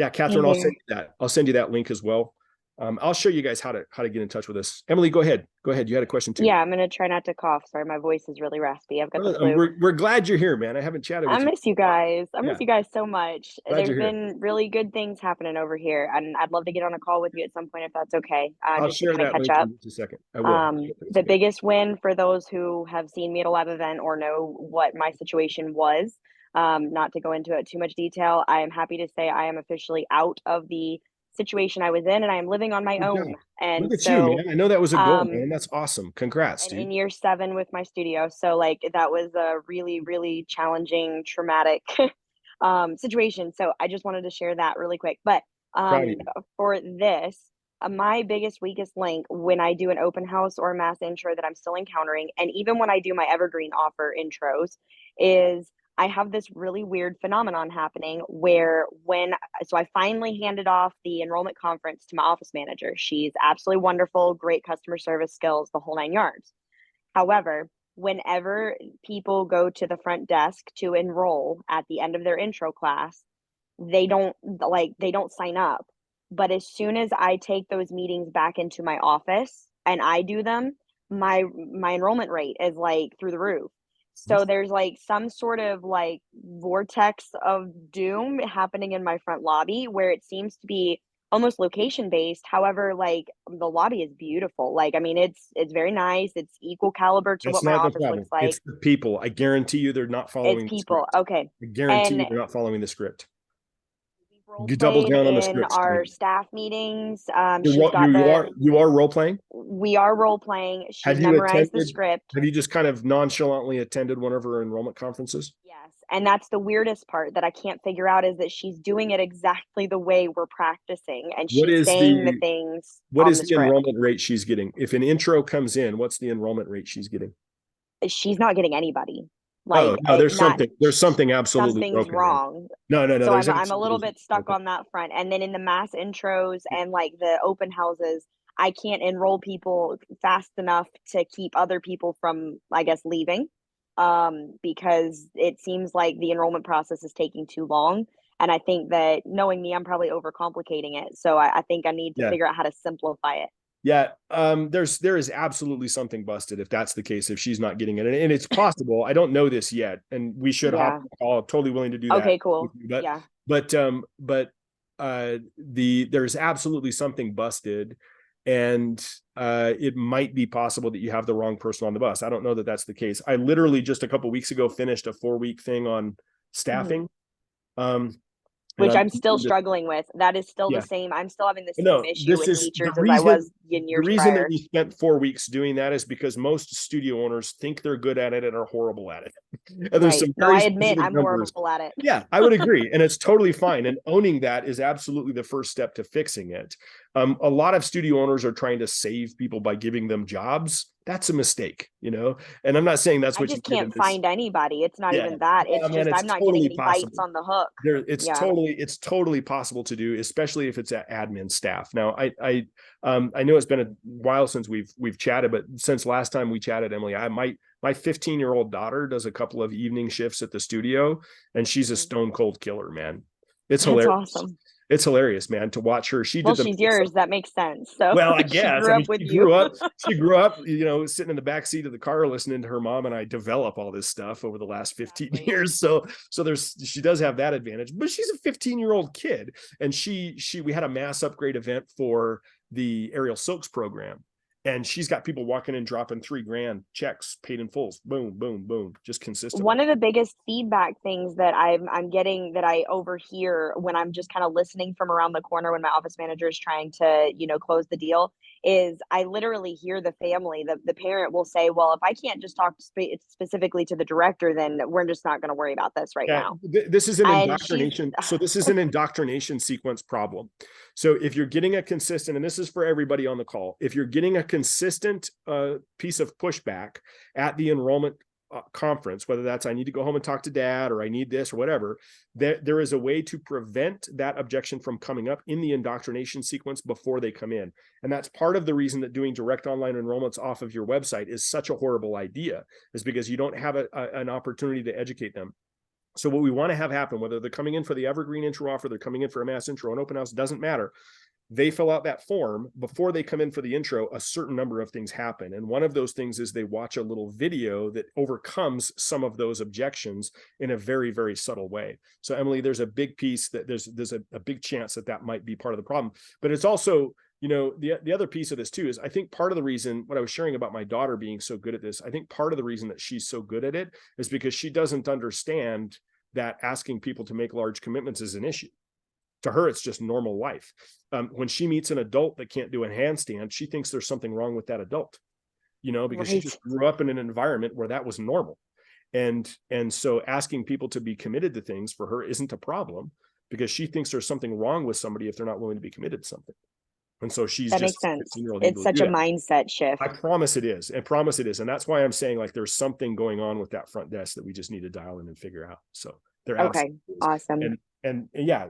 Catherine, I'll send you that. I'll send you that link as well. I'll show you guys how to get in touch with us. Emily, go ahead. You had a question too. Yeah, I'm gonna try not to cough. Sorry, my voice is really raspy. I've got the flu. We're glad you're here, man. I haven't chatted with you. I miss you guys. I miss you guys so much. Glad There's been really good things happening over here, and I'd love to get on a call with you at some point if that's okay. I'll just share to kind that of catch link up. in just a second. I will. The biggest win for those who have seen me at a live event or know what my situation was, not to go into it too much detail, I am happy to say I am officially out of the situation I was in, and I am living on my own. And look at you, man. I know that was a goal, man. That's awesome. Congrats, dude. In year 7 with my studio. So like that was a really, really challenging, traumatic situation. So I just wanted to share that really quick. But for this, my biggest weakest link when I do an open house or a mass intro that I'm still encountering, and even when I do my evergreen offer intros, is I have this really weird phenomenon happening where so I finally handed off the enrollment conference to my office manager. She's absolutely wonderful, great customer service skills, the whole 9 yards. However, whenever people go to the front desk to enroll at the end of their intro class, they don't sign up. But as soon as I take those meetings back into my office and I do them, my enrollment rate is like through the roof. So there's like some sort of like vortex of doom happening in my front lobby where it seems to be almost location based. However, like the lobby is beautiful. Like, I mean, it's very nice. It's equal caliber to what my office looks like. It's the people. I guarantee you they're not following the people. The script. Okay. I guarantee you they're not following the script. role You double played down on the in scripts. our staff meetings. You're, She's got you are role playing. we are role playing. She's Have you memorized the attended? script. Have you just kind of nonchalantly attended one of her enrollment conferences? Yes. And that's the weirdest part that I can't figure out is that she's doing it exactly the way we're practicing and What she's is saying the the things what on is the the script. enrollment rate she's getting? If an intro comes in, what's the enrollment rate she's getting? She's not getting anybody. Oh Like no, there's not something absolutely something's broken, man. wrong. No, So there's I'm a little absolutely bit stuck broken. on that front. And then in the mass intros and like the open houses, I can't enroll people fast enough to keep other people from, I guess, leaving. Because it seems like the enrollment process is taking too long. And I think that knowing me, I'm probably overcomplicating it. So I think I need to figure out how to simplify it. Yeah, there is absolutely something busted if that's the case, if she's not getting it. And it's possible. I don't know this yet. And we should hop on the call. Totally willing to do that. Okay, cool. But there's absolutely something busted. And it might be possible that you have the wrong person on the bus. I don't know that that's the case. I literally just a couple of weeks ago finished a 4-week thing on staffing. Which I'm still struggling with. That is still the same. I'm still having the same issue with teachers as I was in years prior. The reason that you spent 4 weeks doing that is because most studio owners think they're good at it and are horrible at it. And there's some I admit I'm horrible at it. Yeah, I would agree. And it's totally fine. And owning that is absolutely the first step to fixing it. A lot of studio owners are trying to save people by giving them jobs. That's a mistake, you know? And I'm not saying that's what I just can't find anybody. It's not even that. It's just I'm not totally getting any bites on the hook. It's totally possible to do, especially if it's at admin staff. Now, I know it's been a while since we've chatted, but since last time we chatted, Emily, my 15-year-old daughter does a couple of evening shifts at the studio, and she's a stone cold killer, man. It's hilarious. Awesome. It's hilarious, man, to watch her. She's yours. That makes sense. So well, I guess she grew up, you know, sitting in the back seat of the car, listening to her mom and I develop all this stuff over the last 15 years. So she does have that advantage, but she's a 15-year-old kid. And we had a mass upgrade event for the Aerial Silks program. And she's got people walking in, dropping $3,000 checks paid in fulls. Boom, boom, boom. Just consistent. One of the biggest feedback things that I'm getting that I overhear when I'm just kind of listening from around the corner when my office manager is trying to, close the deal is I literally hear the family, the parent will say, well, if I can't just talk specifically to the director, then we're just not going to worry about this now. This is an indoctrination. So this is an indoctrination sequence problem. So if you're getting a consistent, and this is for everybody on the call, if you're getting a consistent piece of pushback at the enrollment conference, whether that's I need to go home and talk to dad or I need this or whatever, there is a way to prevent that objection from coming up in the indoctrination sequence before they come in. And that's part of the reason that doing direct online enrollments off of your website is such a horrible idea, is because you don't have an opportunity to educate them. So what we want to have happen, whether they're coming in for the evergreen intro offer, they're coming in for a mass intro, an open house, doesn't matter. They fill out that form before they come in for the intro. A certain number of things happen. And one of those things is they watch a little video that overcomes some of those objections in a very, very subtle way. So Emily, there's a big piece that there's a big chance that might be part of the problem, but it's also, the other piece of this too, is I think part of the reason what I was sharing about my daughter being so good at this, I think part of the reason that she's so good at it is because she doesn't understand that asking people to make large commitments is an issue. To her, it's just normal life. When she meets an adult that can't do a handstand, she thinks there's something wrong with that adult, because she just grew up in an environment where that was normal. And so asking people to be committed to things for her isn't a problem, because she thinks there's something wrong with somebody if they're not willing to be committed to something. And so that makes sense. It's such a mindset shift. I promise it is. And that's why I'm saying there's something going on with that front desk that we just need to dial in and figure out. So they're okay. Awesome. And yeah.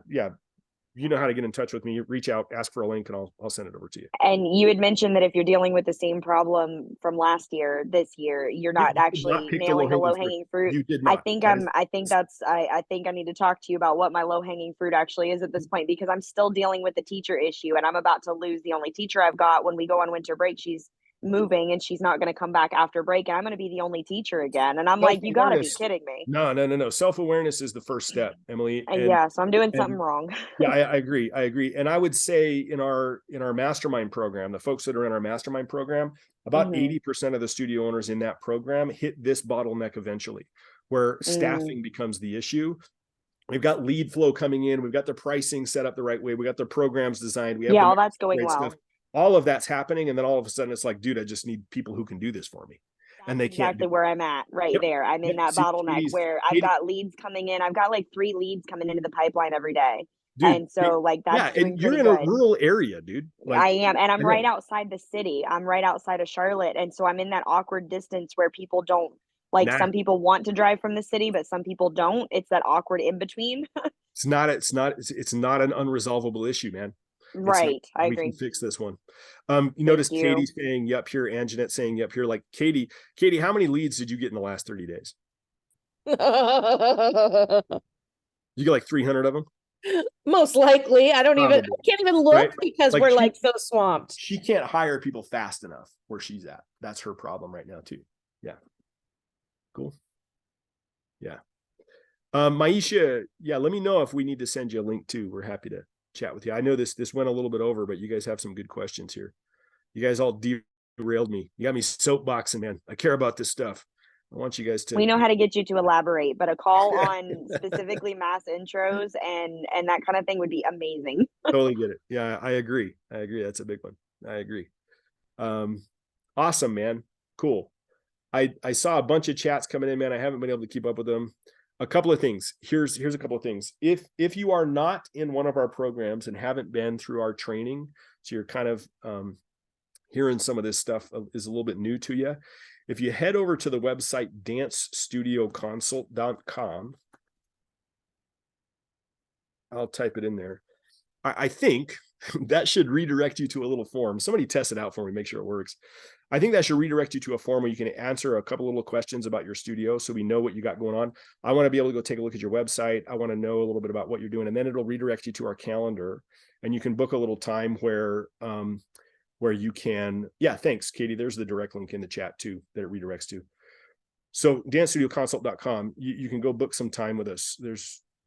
You know how to get in touch with me. Reach out, ask for a link, and I'll send it over to you. And you had mentioned that if you're dealing with the same problem from last year, this year, you're not nailing the low-hanging fruit. You did not. I think I need to talk to you about what my low-hanging fruit actually is at this point, because I'm still dealing with the teacher issue, and I'm about to lose the only teacher I've got. When we go on winter break, she's moving and she's not going to come back after break, and I'm going to be the only teacher again. And I'm like, you got to be kidding me. No. Self-awareness is the first step, Emily. So I'm doing something wrong. Yeah, I agree. And I would say in our mastermind program, the folks that are in our mastermind program, about 80% of the studio owners in that program hit this bottleneck eventually, where staffing becomes the issue. We've got lead flow coming in. We've got the pricing set up the right way. We got the programs designed. We have all that's going well. stuff. All of that's happening. And then all of a sudden it's like, dude, I just need people who can do this for me. That's and they can't. Exactly where I'm at right there. I'm in that bottleneck where I've got leads coming in. I've got like 3 leads coming into the pipeline every day. Dude, and so like that's and you're in a rural area, dude. Like, I am, and I'm right outside the city. I'm right outside of Charlotte, and so I'm in that awkward distance where people don't like. Some people want to drive from the city, but some people don't. It's that awkward in between. It's not an unresolvable issue, man. Right, I agree. We can fix this one. You notice Katie saying yep here, Anjanette saying yep here. Like Katie, how many leads did you get in the last 30 days? You get like 300 of them. Most likely. I can't even look, right? Because like we're so swamped. She can't hire people fast enough where she's at. That's her problem right now too. Yeah. Cool. Yeah. Maisha, yeah, let me know if we need to send you a link too. We're happy to chat with you. I know this went a little bit over, but you guys have some good questions here. You guys all derailed me. You got me soapboxing, man. I care about this stuff. I want you guys to. We know how to get you to elaborate, but a call on specifically mass intros and that kind of thing would be amazing. Totally get it. Yeah, I agree. That's a big one. I agree. Awesome, man. Cool. I saw a bunch of chats coming in, man. I haven't been able to keep up with them. A couple of things. Here's a couple of things. If you are not in one of our programs and haven't been through our training, so you're kind of hearing some of this stuff is a little bit new to you. If you head over to the website dancestudioConsult.com, I'll type it in there. I think that should redirect you to a little form. Somebody test it out for me, make sure it works. I think that should redirect you to a form where you can answer a couple little questions about your studio so we know what you got going on. I want to be able to go take a look at your website. I want to know a little bit about what you're doing, and then it'll redirect you to our calendar, and you can book a little time where you can, thanks, Katie. There's the direct link in the chat too that it redirects to. So dancestudioConsult.com, you can go book some time with us.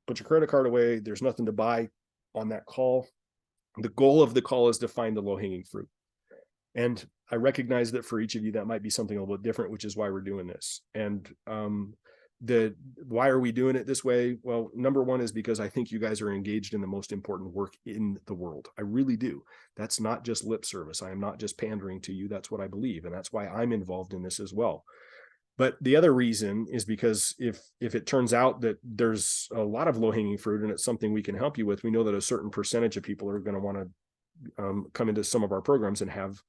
Put your credit card away. There's nothing to buy on that call. The goal of the call is to find the low-hanging fruit. And I recognize that for each of you, that might be something a little bit different, which is why we're doing this. And why are we doing it this way? Well, number one is because I think you guys are engaged in the most important work in the world. I really do. That's not just lip service. I am not just pandering to you. That's what I believe. And that's why I'm involved in this as well. But the other reason is because if it turns out that there's a lot of low-hanging fruit and it's something we can help you with, we know that a certain percentage of people are going to want to come into some of our programs and have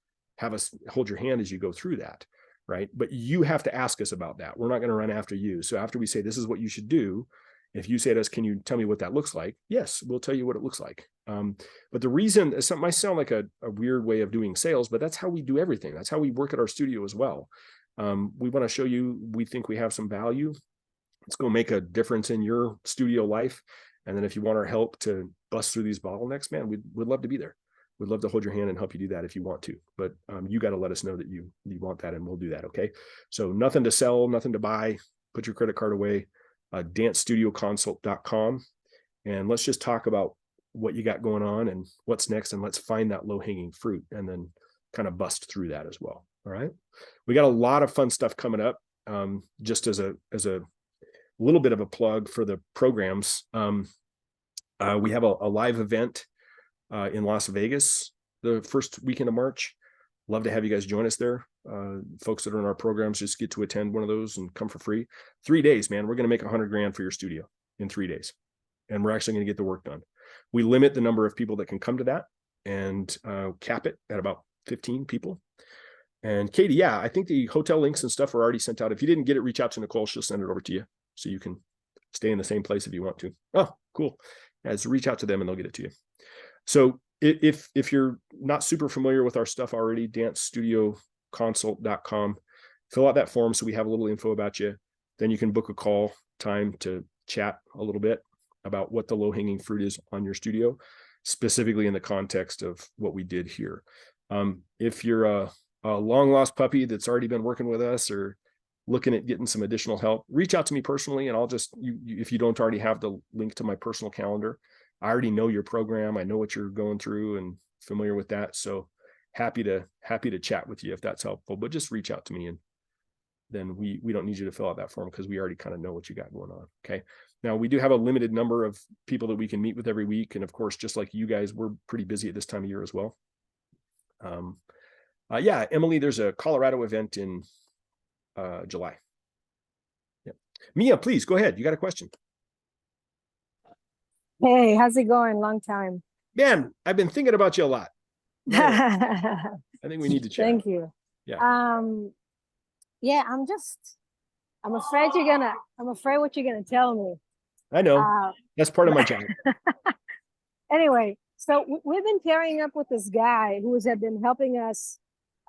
us hold your hand as you go through that. Right. But you have to ask us about that. We're not going to run after you. So after we say, this is what you should do, if you say to us, can you tell me what that looks like? Yes, we'll tell you what it looks like. But the reason, it might sound like a weird way of doing sales, but that's how we do everything. That's how we work at our studio as well. We want to show you, we think we have some value. Let's go make a difference in your studio life. And then if you want our help to bust through these bottlenecks, man, we'd love to be there. We'd love to hold your hand and help you do that if you want to, but you got to let us know that you want that, and we'll do that. Okay. So nothing to sell, nothing to buy. Put your credit card away, dancestudioConsult.com. And let's just talk about what you got going on and what's next. And let's find that low hanging fruit and then kind of bust through that as well. All right. We got a lot of fun stuff coming up. Just as a little bit of a plug for the programs. We have a live event in Las Vegas the first weekend of March. Love to have you guys join us there. Folks that are in our programs just get to attend one of those and come for free. 3 days, man. We're going to make $100,000 for your studio in 3 days, and we're actually going to get the work done. We limit the number of people that can come to that and cap it at about 15 people. And Katie, I think the hotel links and stuff are already sent out. If you didn't get it, reach out to Nicole. She'll send it over to you so you can stay in the same place if you want to. Oh, cool. Just reach out to them and they'll get it to you. So if you're not super familiar with our stuff already, dancestudioConsult.com, fill out that form so we have a little info about you. Then you can book a call time to chat a little bit about what the low-hanging fruit is on your studio, specifically in the context of what we did here. If you're a long-lost puppy that's already been working with us or looking at getting some additional help, reach out to me personally, and I'll just, if you don't already have the link to my personal calendar, I already know your program. I know what you're going through and familiar with that. So happy to chat with you if that's helpful, but just reach out to me and then we don't need you to fill out that form because we already kind of know what you got going on. Okay. Now we do have a limited number of people that we can meet with every week. And of course, just like you guys, we're pretty busy at this time of year as well. Yeah, Emily, there's a Colorado event in July. Yeah. Mia, please go ahead. You got a question? Hey, how's it going? Long time. Man, I've been thinking about you a lot. I think we need to chat. Thank you. Yeah. Yeah, I'm afraid what you're gonna tell me. I know. That's part of my job. Anyway, so we've been pairing up with this guy who has been helping us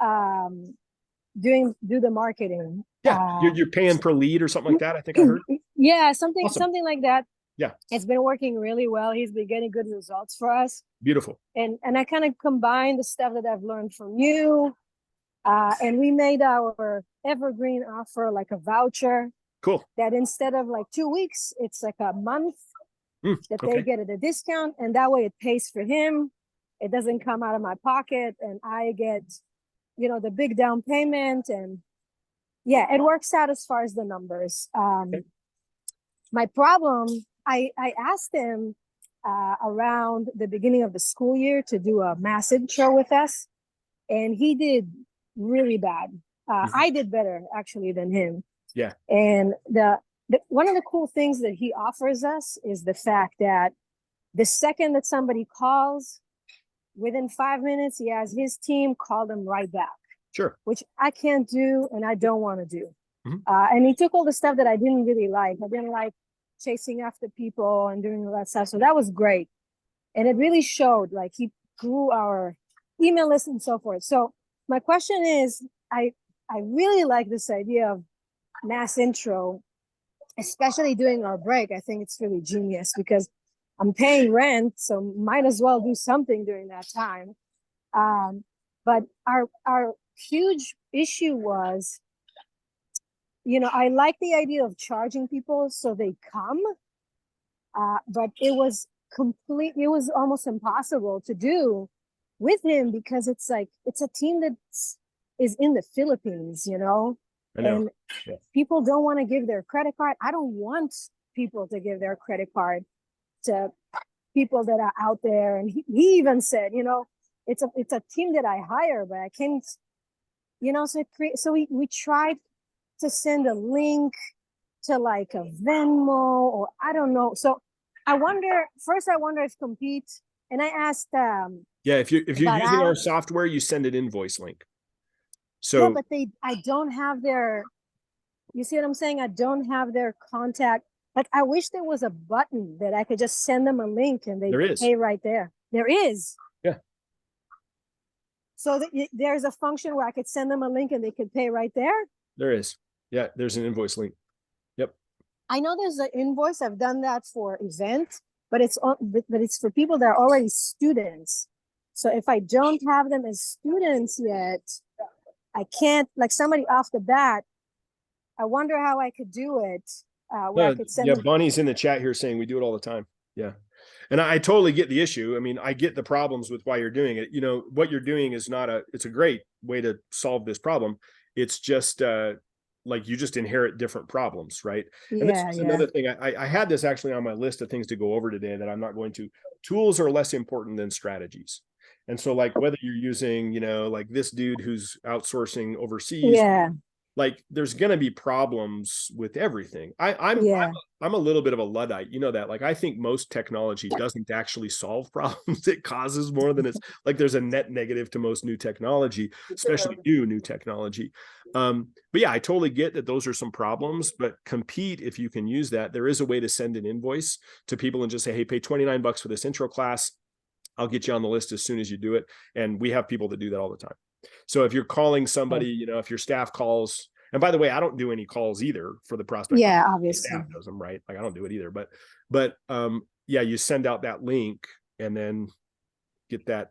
do the marketing. Yeah, you're paying per lead or something like that, I think I heard. Yeah, something Awesome. something like that. Yeah. It's been working really well. He's been getting good results for us. Beautiful. And I kind of combined the stuff that I've learned from you. And we made our evergreen offer like a voucher. Cool. That instead of like 2 weeks, it's like a month that okay. they get at a discount. And that way it pays for him. It doesn't come out of my pocket. And I get, the big down payment. And yeah, it works out as far as the numbers. Okay. My problem, I asked him around the beginning of the school year to do a mass intro with us. And he did really bad. I did better actually than him. Yeah. And the one of the cool things that he offers us is the fact that the second that somebody calls, within 5 minutes, he has his team call them right back. Sure. Which I can't do and I don't want to do. Mm-hmm. And he took all the stuff that I didn't really like. I didn't like chasing after people and doing all that stuff. So that was great. And it really showed, like he grew our email list and so forth. So my question is, I really like this idea of mass intro, especially during our break. I think it's really genius because I'm paying rent, so might as well do something during that time. But our huge issue was, I like the idea of charging people so they come, but it was almost impossible to do with him because it's a team that is in the Philippines, I know. And people don't want to give their credit card. I don't want people to give their credit card to people that are out there. And he even said, it's a team that I hire, but I can't, so we tried to send a link to like a Venmo or I don't know. So I wonder if Compete, and I asked if you're using our software, you send an invoice link. So yeah, but I don't have their, you see what I'm saying? I don't have their contact. Like I wish there was a button that I could just send them a link and they pay right there. There is. Yeah. So there's a function where I could send them a link and they could pay right there. There is. Yeah, there's an invoice link. Yep. I know there's an invoice. I've done that for events, but it's for people that are already students. So if I don't have them as students yet, I can't, like somebody off the bat, I wonder how I could do it. Where I could send them. Bonnie's in the chat here saying we do it all the time. Yeah. And I totally get the issue. I mean, I get the problems with why you're doing it. What you're doing is it's a great way to solve this problem. It's just like you just inherit different problems, right? And that's another thing. I had this actually on my list of things to go over today that I'm not going to. Tools are less important than strategies. And so like whether you're using, like this dude who's outsourcing overseas, like there's going to be problems with everything. I'm a little bit of a Luddite, that, like, I think most technology doesn't actually solve problems. It causes more than it's like, there's a net negative to most new technology, especially new technology. But yeah, I totally get that those are some problems, but Compete, if you can use that, there is a way to send an invoice to people and just say, hey, pay $29 for this intro class. I'll get you on the list as soon as you do it. And we have people that do that all the time. So if you're calling somebody, if your staff calls, and by the way, I don't do any calls either for the prospect. Yeah, obviously. Staff does them, right? Like I don't do it either, but you send out that link and then get that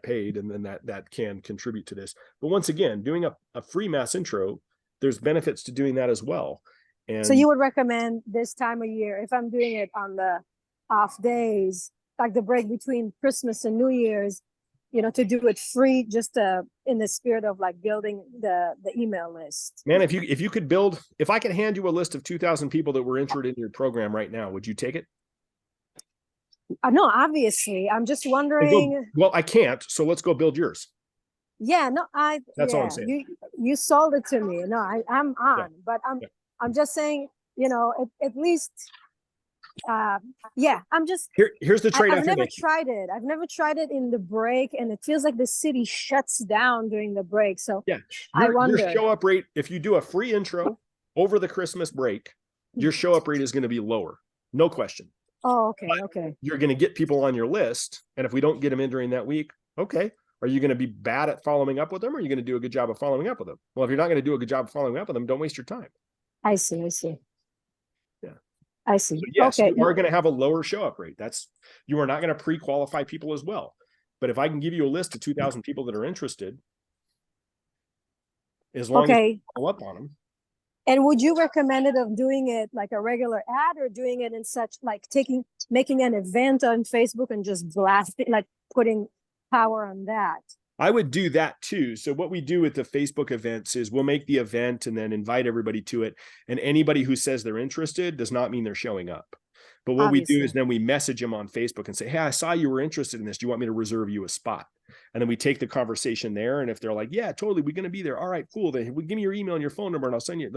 paid. And then that can contribute to this. But once again, doing a free mass intro, there's benefits to doing that as well. And so you would recommend this time of year, if I'm doing it on the off days, like the break between Christmas and New Year's, to do it free, just in the spirit of like building the email list. Man, if you could build, if I could hand you a list of 2,000 people that were interested in your program right now, would you take it? No, obviously. I'm just wondering. Well, I can't, so let's go build yours. Yeah, no, That's all I'm saying. You sold it to me. No, I'm on, Yeah. but I'm just saying, at least, I'm just. Here's the trade-off. I've never tried it. I've never tried it in the break, and it feels like the city shuts down during the break. So yeah, I wonder. Your show up rate, if you do a free intro over the Christmas break, your show up rate is going to be lower, no question. Oh, okay, but okay. You're going to get people on your list, and if we don't get them in during that week, okay. Are you going to be bad at following up with them, or are you going to do a good job of following up with them? Well, if you're not going to do a good job of following up with them, don't waste your time. I see. Yeah. I see. So yes, okay. You are going to have a lower show up rate. You are not going to pre-qualify people as well. But if I can give you a list of 2,000 people that are interested, as long as you follow up on them. And would you recommend it of doing it like a regular ad, or doing it in such like making an event on Facebook and just blasting, like putting power on that? I would do that too. So what we do with the Facebook events is we'll make the event and then invite everybody to it. And anybody who says they're interested does not mean they're showing up. But what we do is then we message them on Facebook and say, hey, I saw you were interested in this. Do you want me to reserve you a spot? And then we take the conversation there. And if they're like, yeah, totally, we're going to be there. All right, cool. Then give me your email and your phone number and I'll send you.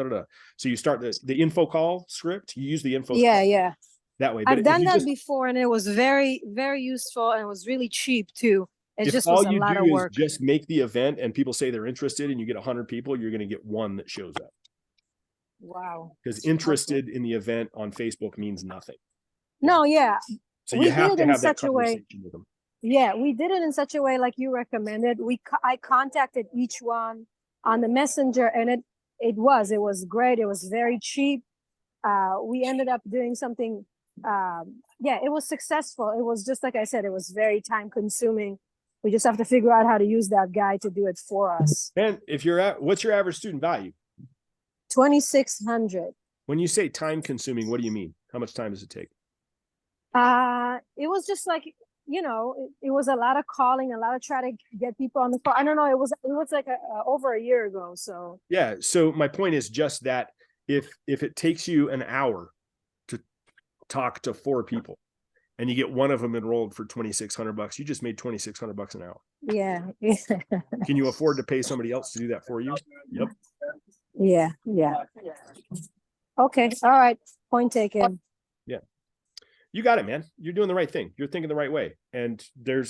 So you start the info call script. You use the info. Yeah. That way. But I've done that before, and it was very, very useful, and it was really cheap too. It just was a lot of work. Just make the event and people say they're interested and you get 100 people, you're going to get one that shows up. Wow. Because interested in the event on Facebook means nothing. No, yeah. So you have to have that conversation with them. Yeah, we did it in such a way like you recommended. I contacted each one on the messenger, and it was great. It was very cheap. We ended up doing something. It was successful. It was just like I said, it was very time consuming. We just have to figure out how to use that guy to do it for us. And what's your average student value? 2,600. When you say time consuming, what do you mean? How much time does it take? It was just like, it was a lot of calling, a lot of trying to get people on the phone. I don't know. It was like over a year ago. So yeah. So my point is just that if it takes you an hour to talk to 4 people and you get one of them enrolled for $2,600, you just made $2,600 an hour. Yeah. Can you afford to pay somebody else to do that for you? Yep. Yeah. Okay. All right. Point taken. Yeah. You got it, man. You're doing the right thing. You're thinking the right way. And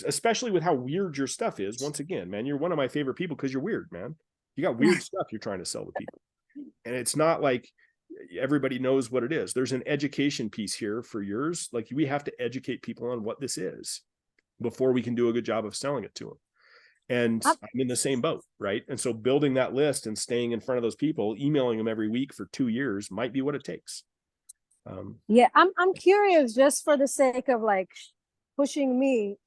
especially with how weird your stuff is, once again, man, you're one of my favorite people because you're weird, man. You got weird stuff you're trying to sell to people. And it's not like everybody knows what it is. There's an education piece here for yours. Like, we have to educate people on what this is before we can do a good job of selling it to them. And I'm in the same boat, right? And so building that list and staying in front of those people, emailing them every week for 2 years might be what it takes. I'm curious, just for the sake of like pushing me,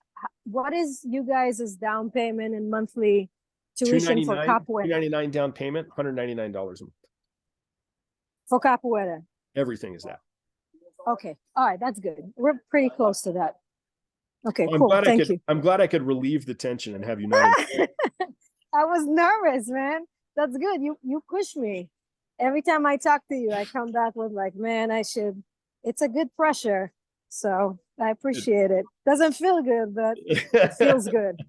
what is you guys' down payment and monthly tuition for Capoeira? $299 down payment, $199 a month. For Capoeira. Everything is that. Okay. All right. That's good. We're pretty close to that. Okay, well, cool. Thank you. I'm glad I could relieve the tension and have you not. I was nervous, man. That's good. You push me. Every time I talk to you, I come back with like, man, it's a good pressure. So I appreciate it. Doesn't feel good, but it feels good.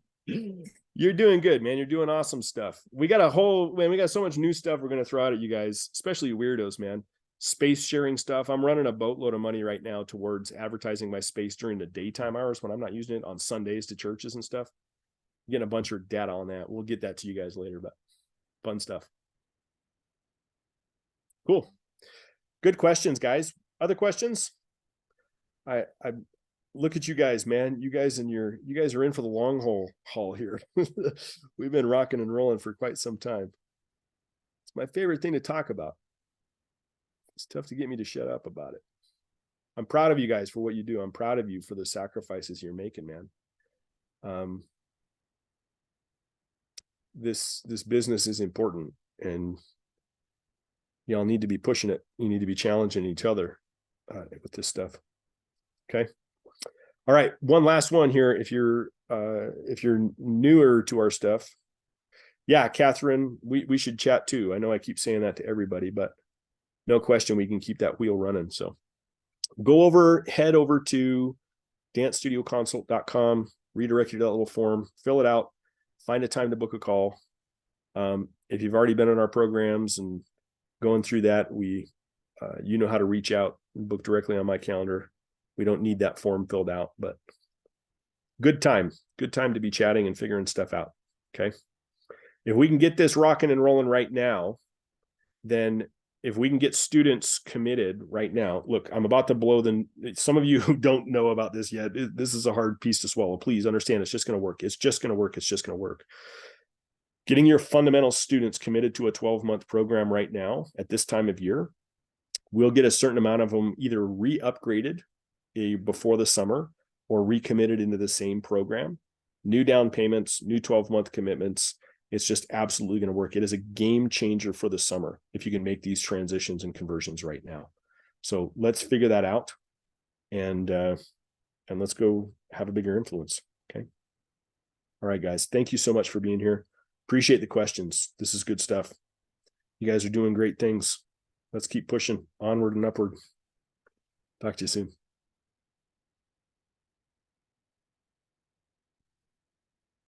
You're doing good, man. You're doing awesome stuff. We got so much new stuff we're going to throw out at you guys, especially weirdos, man. Space sharing stuff. I'm running a boatload of money right now towards advertising my space during the daytime hours when I'm not using it on Sundays to churches and stuff. Getting a bunch of data on that. We'll get that to you guys later, but fun stuff. Cool. Good questions, guys. Other questions? I look at you guys, man. You guys are in for the long haul here. We've been rocking and rolling for quite some time. It's my favorite thing to talk about. It's tough to get me to shut up about it. I'm proud of you guys for what you do. I'm proud of you for the sacrifices you're making, man. This business is important, and y'all need to be pushing it. You need to be challenging each other with this stuff. Okay. All right, one last one here. If you're newer to our stuff, yeah, Catherine, we should chat too. I know I keep saying that to everybody, but no question we can keep that wheel running. So head over to dancestudioConsult.com, redirect you to that little form, fill it out, find a time to book a call. If you've already been in our programs and going through that, you know how to reach out and book directly on my calendar. We don't need that form filled out, but good time to be chatting and figuring stuff out. Okay. If we can get this rocking and rolling right now, then if we can get students committed right now, look, I'm about to blow some of you who don't know about this yet, this is a hard piece to swallow. Please understand, it's just going to work. It's just going to work. It's just going to work. Getting your fundamental students committed to a 12-month program right now at this time of year, we'll get a certain amount of them either re-upgraded before the summer or recommitted into the same program. New down payments, new 12-month commitments. It's just absolutely going to work. It is a game changer for the summer if you can make these transitions and conversions right now. So let's figure that out, and let's go have a bigger influence. Okay. All right, guys. Thank you so much for being here. Appreciate the questions. This is good stuff. You guys are doing great things. Let's keep pushing onward and upward. Talk to you soon.